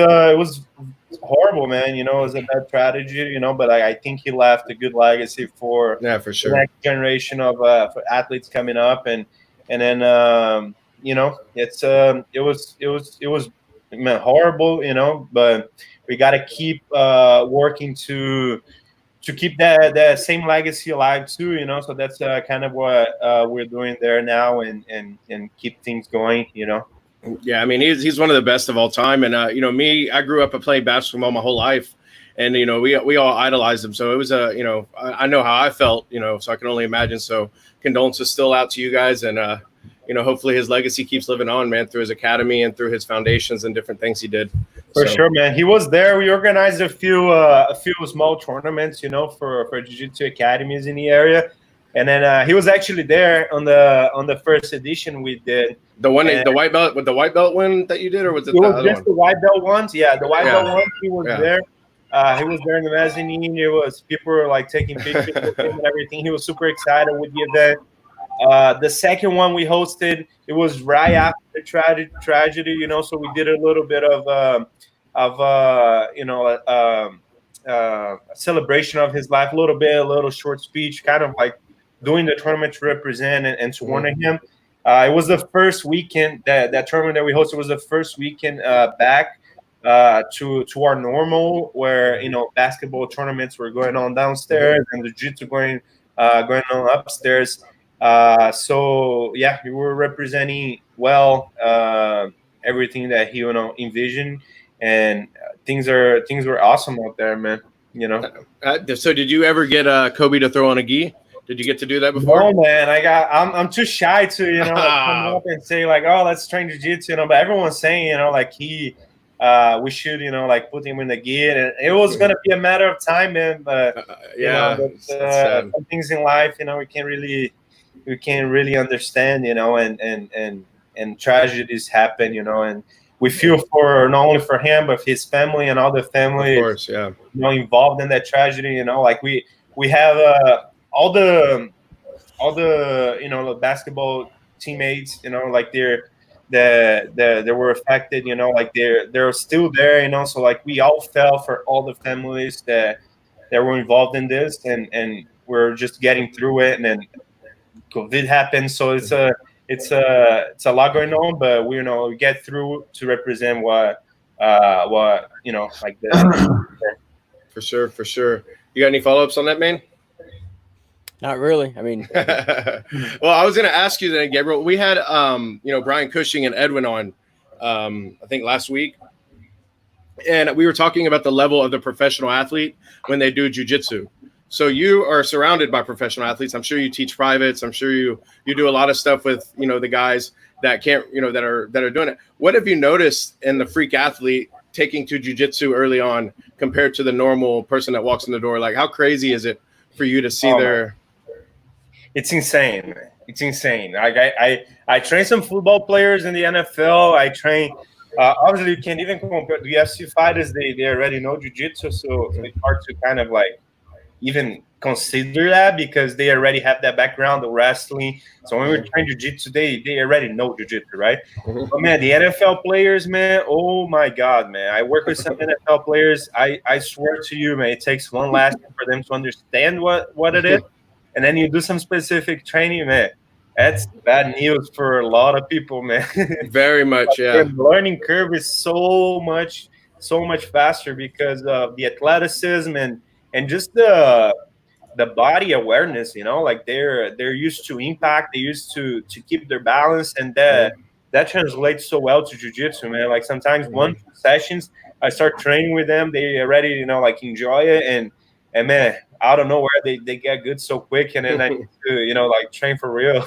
horrible, man. You know, it was a bad tragedy. You know, but I think he left a good legacy for for sure the next generation of for athletes coming up, and then you know, it was man, horrible. You know, but we got to keep working to keep that same legacy alive too, you know. So that's kind of what we're doing there now, and keep things going, you know. Yeah, I mean, he's one of the best of all time, and you know, me, I grew up playing basketball my whole life, and you know, we all idolized him. So it was you know, I know how I felt, you know, so I can only imagine. So condolences still out to you guys, and you know, hopefully his legacy keeps living on, man, through his academy and through his foundations and different things he did. For sure, man. He was there. We organized a few small tournaments, you know, for jiu-jitsu academies in the area, and then he was actually there on the first edition we did. The one, the white belt, with the white belt one that you did, or was it? It was just the white belt ones. Yeah, the white belt ones. He was there. He was there in the mezzanine. It was people were like taking pictures with him and everything. He was super excited with the event. The second one we hosted, it was right after the tragedy, you know. So we did a little bit of you know, a celebration of his life, a little short speech, kind of like doing the tournament to represent and to honor him. It was the first weekend that tournament that we hosted was the first weekend back to our normal, where, you know, basketball tournaments were going on downstairs and the jiu-jitsu going on upstairs. So yeah, we were representing well everything that he, you know, envisioned, and things were awesome out there, man. You know. So did you ever get Kobe to throw on a gi? Did you get to do that before? No, man. I'm too shy to, you know, like, come up and say like, oh, let's train jiu-jitsu, you know. But everyone's saying, you know, like we should, you know, like put him in the gi, and it was gonna be a matter of time, man. But you know, some things in life, you know, we can't really understand, you know, and tragedies happen, you know, and we feel for not only for him but his family and all the family, of course, yeah, you know, involved in that tragedy, you know. Like we have all the you know, the basketball teammates, you know, like they were affected, you know, like they're still there, you know. So like we all felt for all the families that were involved in this, and we're just getting through it, and then COVID happened, so it's a lot going on, but we, you know, we get through to represent what you know, like the for sure. You got any follow-ups on that, man? Not really. I mean, well, I was going to ask you then, Gabriel. We had you know, Brian Cushing and Edwin on I think last week, and we were talking about the level of the professional athlete when they do jiu-jitsu. So you are surrounded by professional athletes. I'm sure you teach privates. I'm sure you do a lot of stuff with, you know, the guys that can't, you know, that are doing it. What have you noticed in the freak athlete taking to jiu-jitsu early on compared to the normal person that walks in the door? Like, how crazy is it for you to see their? It's insane, man. It's insane. Like I train some football players in the NFL. I train. Obviously, you can't even compare the UFC fighters. They already know jiu-jitsu, so it's hard to kind of like even consider that, because they already have that background of wrestling. So when we're trying jiu-jitsu, they already know jiu-jitsu, right? But man, the NFL players, man, oh my God, man. I work with some NFL players. I swear to you, man, it takes one lesson for them to understand what it is. And then you do some specific training, man. That's bad news for a lot of people, man. Very much, yeah. The learning curve is so much faster because of the athleticism and just the body awareness, you know. Like they're used to impact, they used to keep their balance, and that translates so well to jiu-jitsu, man. Like sometimes 1-2 sessions, I start training with them, they already, you know, like enjoy it, and man, out of nowhere they get good so quick, and then I need to, you know, like train for real.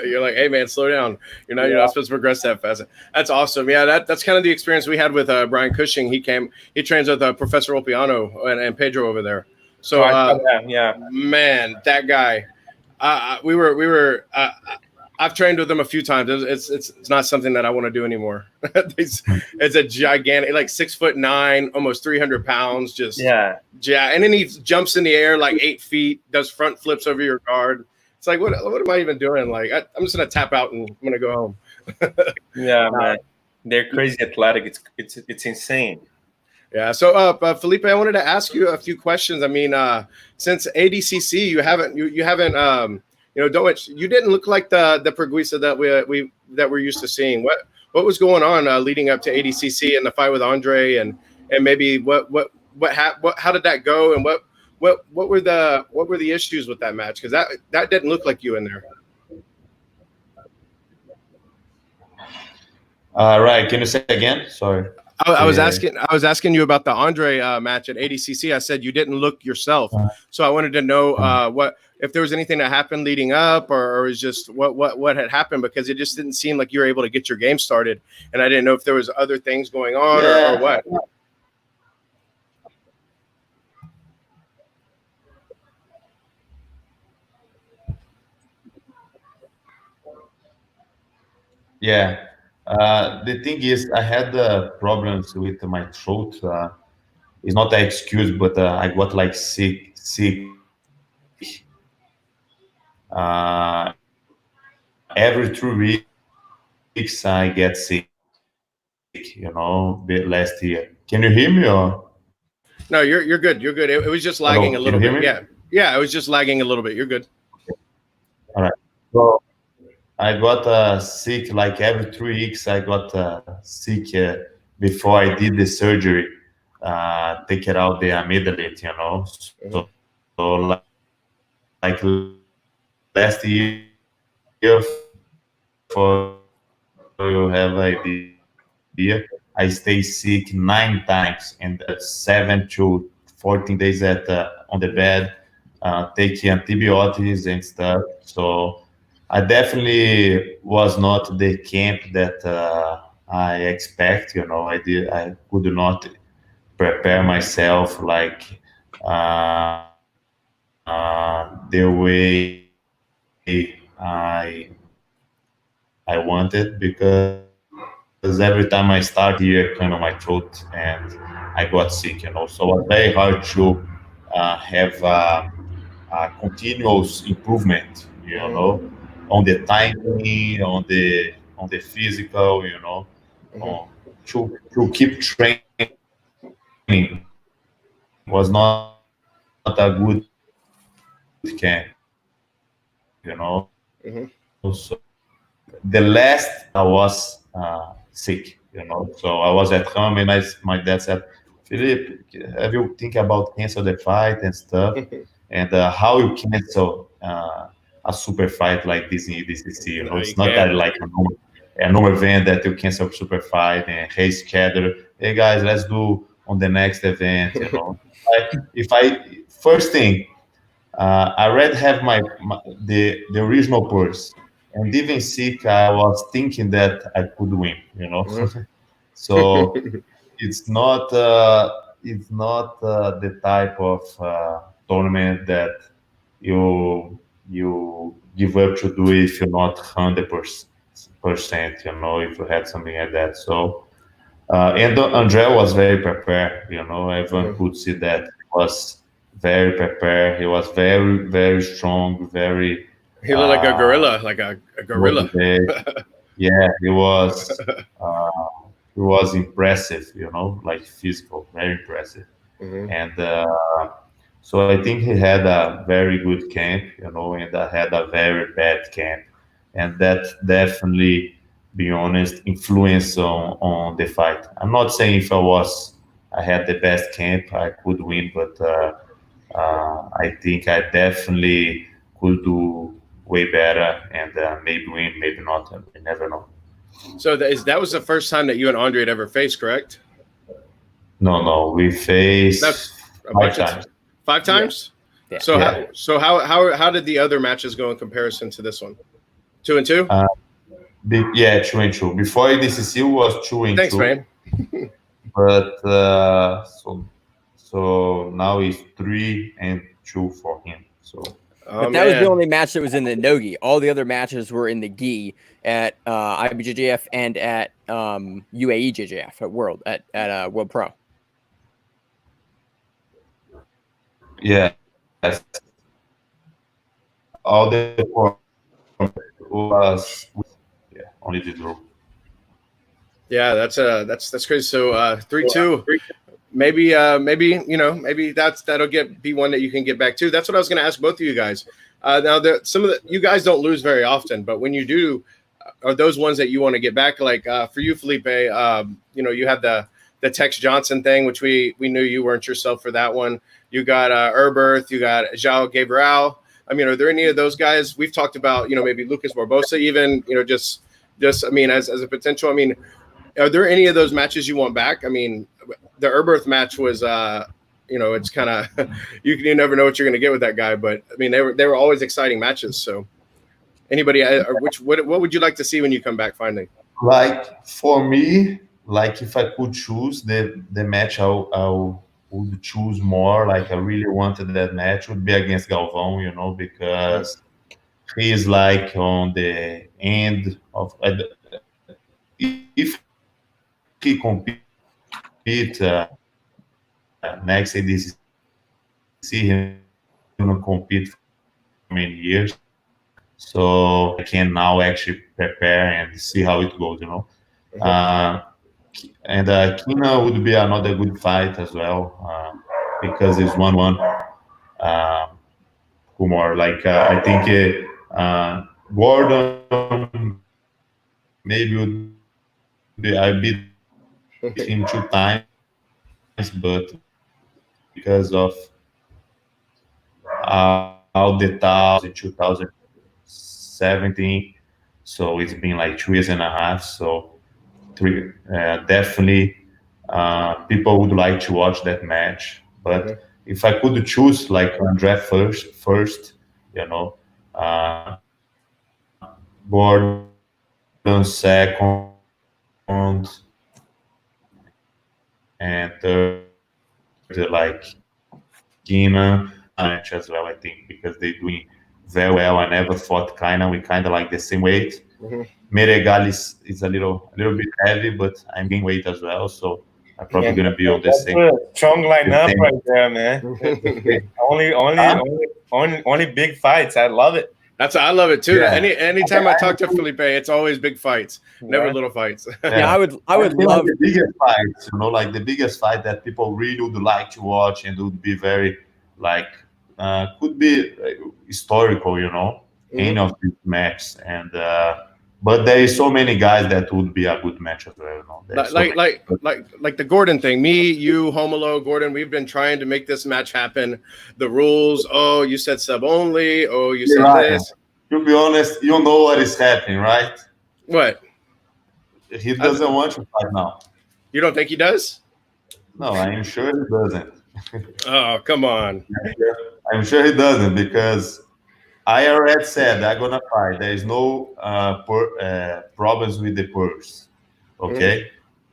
You're like, hey man, slow down. You're not supposed to progress that fast. That's awesome. Yeah, that's kind of the experience we had with Brian Cushing. He trains with Professor Opiano and Pedro over there. So man, that guy, we were I've trained with him a few times. It's not something that I want to do anymore. It's a gigantic, like 6'9", almost 300 pounds. Just and then he jumps in the air like 8 feet, does front flips over your guard. It's like, what am I even doing? Like, I'm just gonna tap out and I'm gonna go home. Yeah, man, they're crazy athletic. It's insane. Yeah. So, Felipe, I wanted to ask you a few questions. I mean, since ADCC, you haven't, you haven't, you didn't look like the Perguisa that we're used to seeing. What was going on leading up to ADCC and the fight with Andre, and maybe how did that go, and what were the issues with that match? Because that didn't look like you in there. Right. Can you say again? Sorry. I was asking you about the Andre match at ADCC. I said you didn't look yourself, so I wanted to know what if there was anything that happened leading up, or is just what had happened, because it just didn't seem like you were able to get your game started, and I didn't know if there was other things going on or what. Yeah. The thing is, I had problems with my throat. It's not an excuse, but I got like sick. Every 3 weeks, I get sick. Last year. Can you hear me or? No, you're good. You're good. It was just lagging a little bit. Yeah. It was just lagging a little bit. You're good. All right. So I got sick like every 3 weeks. I got sick before I did the surgery. Take it out the amygdala, So like last year, for you have idea, I stay sick 9 times, and 7 to 14 days on the bed, taking antibiotics and stuff. So I definitely was not the camp that I expect. I could not prepare myself like the way I wanted, because every time I start here, kind of my throat, and I got sick. So it's very hard to have a continuous improvement. On the timing, on the physical. To keep training was not a good camp. So the last I was sick. So I was at home, and my dad said, "Felipe, have you think about cancel the fight and stuff, and how you cancel a super fight like this in EDCC? It's not that like a normal event that you cancel super fight and reschedule. Hey guys, let's do on the next event. First thing, I already have the original purse, and even sick, I was thinking that I could win. So it's not the type of tournament that you give up to do if you're not 100%. If you had something like that. So and Andre was very prepared. Everyone could see that he was very prepared. He was very, very strong. Very. He looked like a gorilla, Yeah, he was. He was impressive. Like physical, very impressive. And so I think he had a very good camp. And I had a very bad camp, and that definitely, be honest, influence on the fight. I'm not saying if I had the best camp, I could win, but I think I definitely could do way better, and maybe win, maybe not. I never know. So that was the first time that you and Andre had ever faced, correct? No, we faced 5 times. 5 times? Yeah. So how did the other matches go in comparison to this one? 2 and 2? 2 and 2. Before ADCC was 2 and 2. Thanks, man. But so now it's 3 and 2 for him. So. But that was the only match that was in the no-gi. All the other matches were in the gi at IBJJF and at UAE JJF at World Pro. Yeah. All the was only the draw. Yeah, that's crazy. So 3-2. maybe maybe that'll be one that you can get back to. That's what I was going to ask both of you guys. Now, you guys don't lose very often, but when you do, are those ones that you want to get back? Like for you, Felipe, you had the Tex Johnson thing, which we knew you weren't yourself for that one. You got Herberth, you got João Gabriel. I mean, are there any of those guys? We've talked about, maybe Lucas Barbosa, even, just I mean, as a potential. I mean, are there any of those matches you want back? I mean, the Herberth match was, it's kind of you never know what you're going to get with that guy. But I mean, they were always exciting matches. So, anybody, what would you like to see when you come back finally? Like for me, like if I could choose the match, I would choose more. Like I really wanted that match would be against Galvão, because he is like on the end of if he compete next ADCC, he's gonna compete for many years, so I can now actually prepare and see how it goes. And Kina would be another good fight as well, because it's 1-1. More like I think Gordon maybe would be, I beat him 2 times, but because of all the towels in 2017, so it's been like 2.5 years. So definitely people would like to watch that match. But if I could choose like Andre first, Gordon second, and third, like Kina match as well, I think, because they're doing very well. I never fought Kina. We kind of like the same weight. Meregal is a little bit heavy, but I'm gaining weight as well, so I'm probably gonna be on the same. A strong lineup right there, man. only big fights. I love it. I love it too. Yeah. Anytime I talk to Felipe, it's always big fights, never little fights. Yeah, I would love the biggest fights. Like the biggest fight that people really would like to watch and would be very could be historical. Any of these matches, and but there is so many guys that would be a good match as well. Like the Gordon thing. Me, you, Homolo, Gordon. We've been trying to make this match happen. The rules. Oh, you said sub only. Oh, you said this. To be honest, you know what is happening, right? What? He doesn't want to fight now. You don't think he does? No, I'm sure he doesn't. Oh, come on. I'm sure he doesn't, because I already said I'm gonna fight. There is no problems with the purse, okay?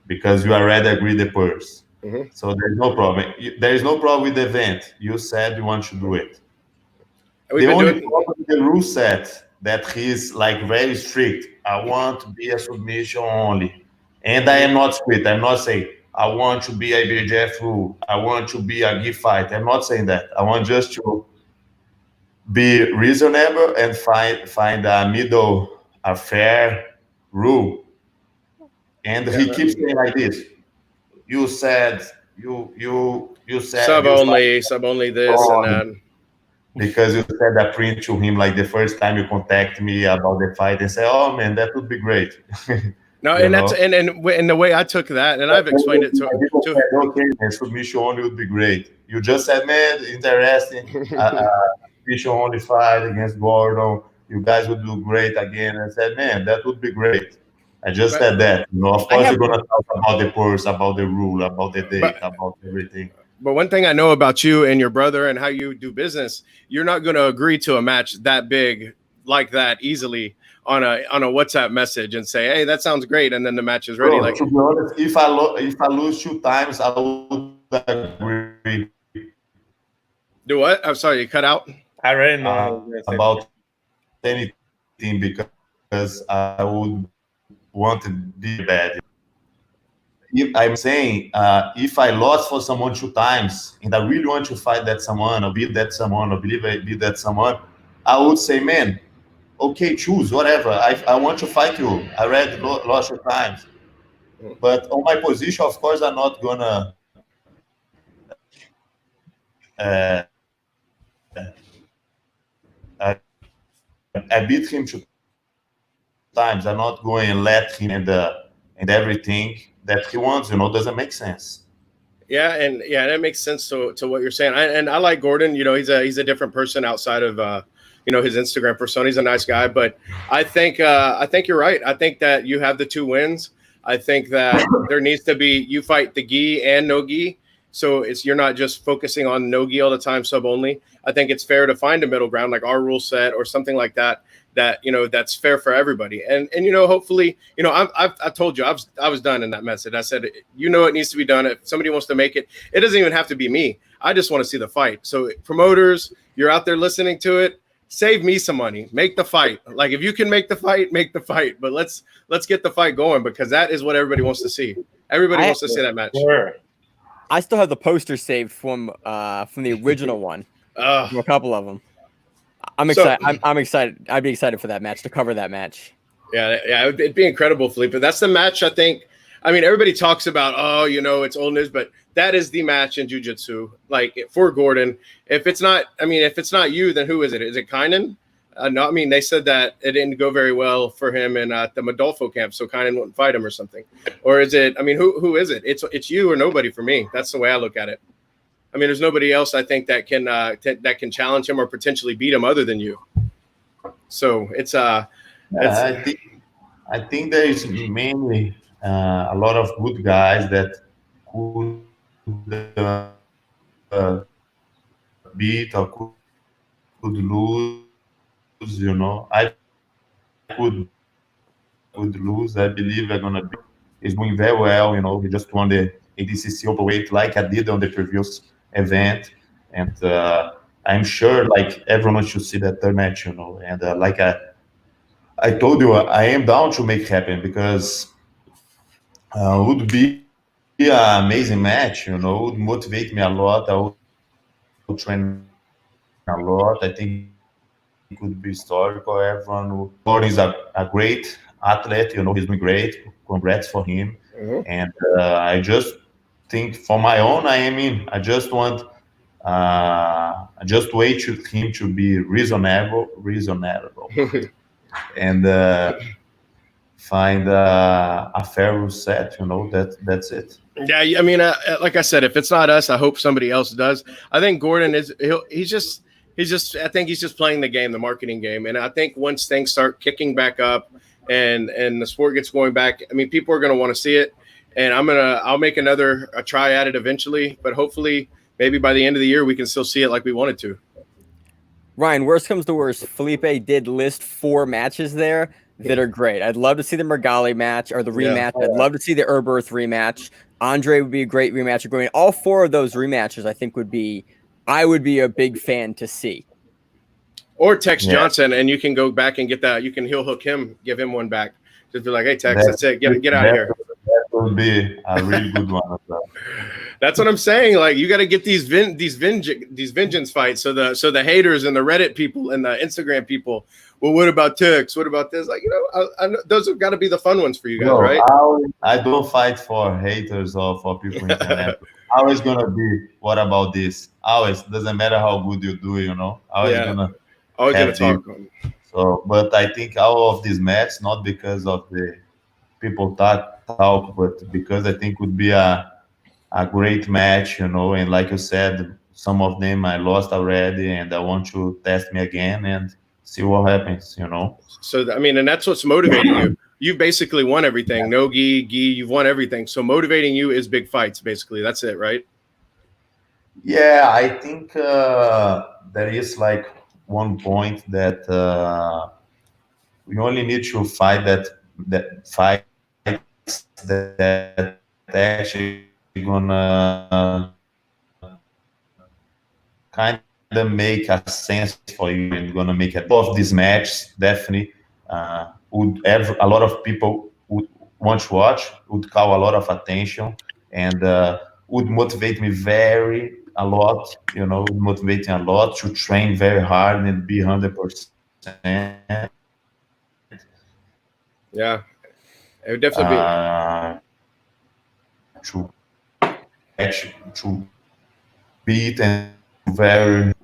Because you already agreed the purse, so there's no problem. There is no problem with the event. You said you want to do it. The only problem with the rule set that he's like very strict. I want to be a submission only, and I am not strict. I'm not saying I want to be a BJF rule. I want to be a give fight. I'm not saying that. I want just to be reasonable and find a fair rule. And he keeps saying like this. You said sub only this and that. Because you said that print to him like the first time you contact me about the fight and say, "Oh man, that would be great." No, and that's and the way I took that, and I've explained it to him. Okay, and submission only would be great. You just said, "Man, interesting." Submission only fight against Gordon. You guys would do great again. I said, "Man, that would be great." I just said that. Of course, you're gonna talk about the purse, about the rule, about the date, about everything. But one thing I know about you and your brother and how you do business, you're not going to agree to a match that big like that easily on a WhatsApp message and say, "Hey, that sounds great," and then the match is ready. Bro, to be honest, if I lose 2 times, I would agree. Do what? I'm sorry, you cut out. I already know about anything, because I would want to be bad. I'm saying if I lost for someone 2 times and I really want to fight that someone or beat that someone or believe I beat that someone, I would say, "Man, okay, choose whatever. I want to fight you. I already lost 2 times." But on my position, of course, I'm not gonna I beat him 2 times. I'm not going and let him and everything that he wants. Doesn't make sense. Yeah, and that makes sense to what you're saying. I like Gordon. He's a different person outside of his Instagram persona. He's a nice guy, but I think you're right. I think that you have the 2 wins. I think that there needs to be you fight the gi and no gi, so you're not just focusing on no gi all the time, sub only. I think it's fair to find a middle ground like our rule set or something like that. That's fair for everybody. And hopefully, I told you I was done in that message. I said, it needs to be done. If somebody wants to make it, it doesn't even have to be me. I just want to see the fight. So promoters, you're out there listening to it, save me some money, make the fight. Like if you can make the fight, but let's get the fight going, because that is what everybody wants to see. Everybody wants to see that match. Sure. I still have the poster saved from the original one. From a couple of them. I'm excited. I'm excited. I'd be excited for that match, to cover that match. Yeah, it'd be incredible, Felipe. That's the match. I think. I mean, everybody talks about, it's old news, but that is the match in jiu-jitsu. Like for Gordon, if it's not you, then who is it? Is it Kynan? No, I mean, they said that it didn't go very well for him in the Modolfo camp, so Kynan wouldn't fight him or something. Or is it? I mean, who is it? It's you or nobody for me. That's the way I look at it. I mean, there's nobody else I think that can challenge him or potentially beat him other than you. So it's I think there is mainly a lot of good guys that could beat or could lose. I could lose. I believe I'm gonna be. He's doing very well. He just won the ADCC openweight like I did on the previous event, and I'm sure like everyone should see that third match. And like I told you, I am down to make happen, because it would be an amazing match. It would motivate me a lot. I would train a lot. I think it could be historical. Everyone, Gordon is a great athlete. He's doing great. Congrats for him. Mm-hmm. And I just think for my own, I am in. I just want, I just wait to him to be reasonable, and find a fair rule set. That's it. Yeah, I mean, like I said, if it's not us, I hope somebody else does. I think Gordon he's just. I think he's just playing the game, the marketing game. And I think once things start kicking back up and the sport gets going back, I mean, people are going to want to see it. And I'll make a try at it eventually, but hopefully maybe by the end of the year, we can still see it like we wanted to. Ryan, worst comes to worst, Felipe did list 4 matches there that are great. I'd love to see the Mergali match or the rematch. I'd love to see the Herberth rematch. Andre would be a great rematch. Going all 4 of those rematches, I think I would be a big fan to see. Or Tex Johnson, and you can go back and get that. You can heel hook him, give him one back. Just be like, hey, Tex, that's it. Get out of here. That would be a really good one. That's what I'm saying. Like, you got to get these vengeance fights. So the haters and the Reddit people and the Instagram people. Well, what about Tex? What about this? Like, I know those have got to be the fun ones for you guys, right? I don't fight for haters or for people in the internet. Always gonna be, what about this? Always, doesn't matter how good you do, always gonna talk. So, but I think all of these matches, not because of the people talk, but because I think would be a great match, and like you said, some of them I lost already, and I want to test me again and see what happens, So, I mean, and that's what's motivating you. You've basically won everything. No gi, you've won everything. So motivating you is big fights, basically. That's it, right? Yeah, I think there is like one point that we only need to fight that fights that actually gonna kind of make a sense for you and gonna make a lot of these matches definitely would have a lot of people would want to watch, would call a lot of attention, and would motivate me a lot, would motivate me a lot to train very hard and be 100%. Yeah, it would definitely to beat and very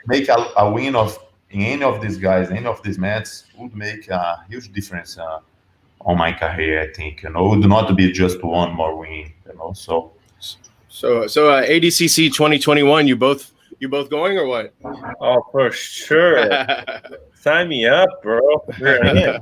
make a win of any of these guys, any of these matches would make a huge difference on my career. I think it would not be just one more win. So ADCC 2021. You both going or what? Oh, for sure. Sign me up, bro. We're in.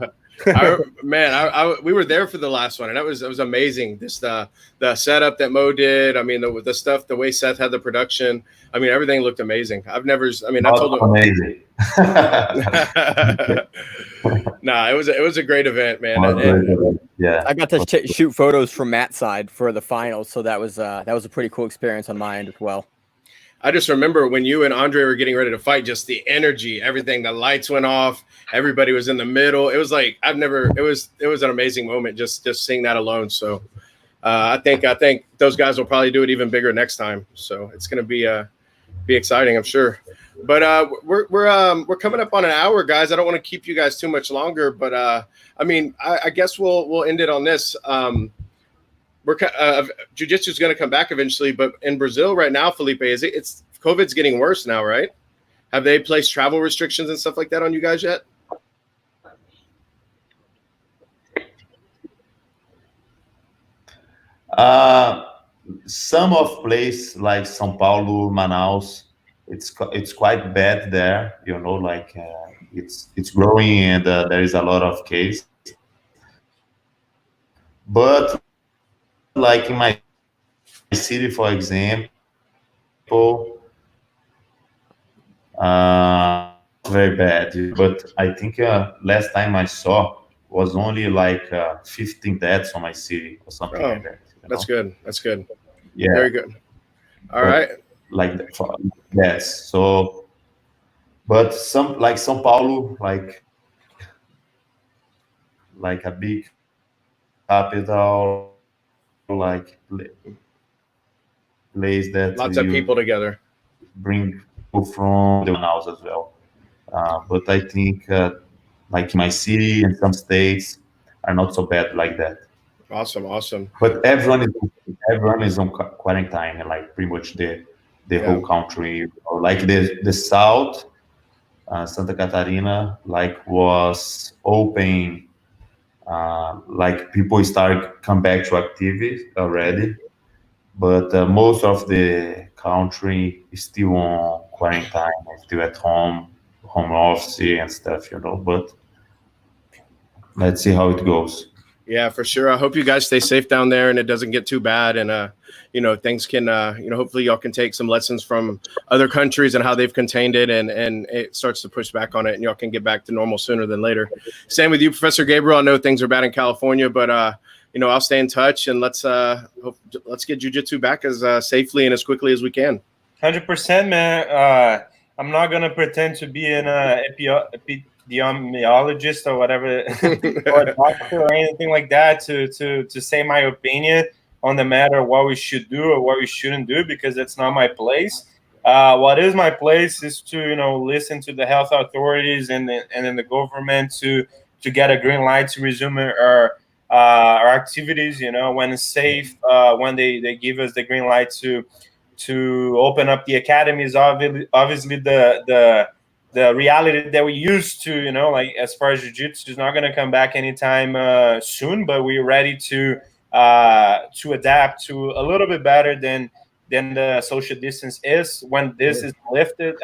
We were there for the last one, and it was amazing. The setup that Mo did. I mean, the stuff, the way Seth had the production. I mean, everything looked amazing. I told him amazing. Nah, it was a great event, man. Yeah, I got to shoot photos from Matt's side for the finals, so that was a pretty cool experience on my end as well. I just remember when you and Andre were getting ready to fight, just the energy, everything, the lights went off, everybody was in the middle. It was like it was an amazing moment just seeing that alone. So I think those guys will probably do it even bigger next time. So it's going to be exciting, I'm sure. But we're coming up on an hour, guys. I don't want to keep you guys too much longer, but I guess we'll end it on this. Jiu-jitsu is going to come back eventually, but in Brazil right now, Felipe, it's COVID's getting worse now, right? Have they placed travel restrictions and stuff like that on you guys yet? Some of places like São Paulo, Manaus, it's quite bad there. It's growing and there is a lot of cases. But like in my city, for example, very bad. But I think last time I saw was only like 15 deaths on my city or something like that. That's good. Yeah, very good. All right. Like yes. So, but some like São Paulo, like a big capital. Like place that lots of people together, bring people from the house as well. But I think like my city and some states are not so bad like that. Awesome. But everyone is on quarantine, like pretty much the whole country. Like the south, Santa Catarina, like was open. Like people start come back to activity already, but most of the country is still on quarantine, still at home office and stuff, But let's see how it goes. Yeah, for sure. I hope you guys stay safe down there and it doesn't get too bad. And, things can, hopefully y'all can take some lessons from other countries and how they've contained it and it starts to push back on it and y'all can get back to normal sooner than later. Same with you, Professor Gabriel. I know things are bad in California, but, I'll stay in touch and let's get jiu-jitsu back as safely and as quickly as we can. 100%, man. I'm not going to pretend to be an epidemiologist or whatever, or a doctor or anything like that to say my opinion on the matter of what we should do or what we shouldn't do, because that's not my place. What is my place is to listen to the health authorities and then the government to get a green light to resume our activities. When it's safe, when they give us the green light to open up the academies. Obviously the reality that we used to, like as far as jiu-jitsu is not going to come back anytime soon, but we're ready to adapt to a little bit better than the social distance is when this is lifted.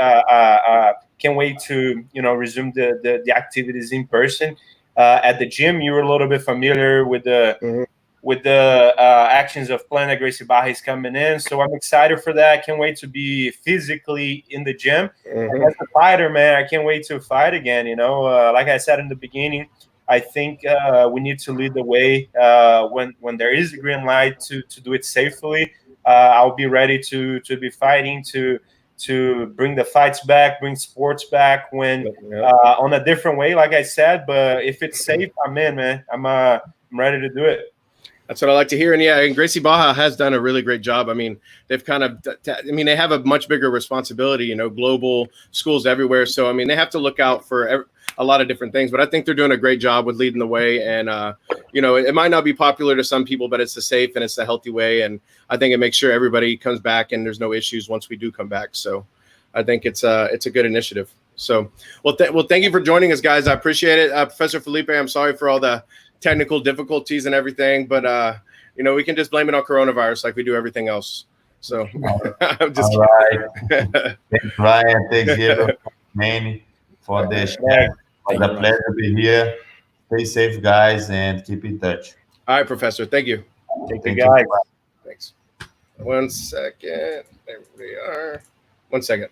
Can't wait to resume the activities in person at the gym. You were a little bit familiar with the actions of plan that Gracie Barra is coming in, so I'm excited for that. I can't wait to be physically in the gym. And as a fighter, man, I can't wait to fight again. Like I said in the beginning, I think we need to lead the way when there is a green light to do it safely. I'll be ready to be fighting to bring the fights back, bring sports back when on a different way, like I said. But if it's safe, I'm in, man. I'm ready to do it. That's what I like to hear. And Gracie Barra has done a really great job. I mean, they've they have a much bigger responsibility, global schools everywhere. So, I mean, they have to look out for a lot of different things, but I think they're doing a great job with leading the way. And, it might not be popular to some people, but it's the safe and it's the healthy way. And I think it makes sure everybody comes back and there's no issues once we do come back. So I think it's a good initiative. So, well, thank you for joining us, guys. I appreciate it. Professor Felipe, I'm sorry for all the technical difficulties and everything, but we can just blame it on coronavirus like we do everything else. So I'm just all right. Thanks, Ryan. Thanks, Gabriel, Manny, for the share. It was a pleasure to be here. Stay safe, guys, and keep in touch. All right, Professor. Thank you. Thank you, guys. Thanks. 1 second. There we are. 1 second.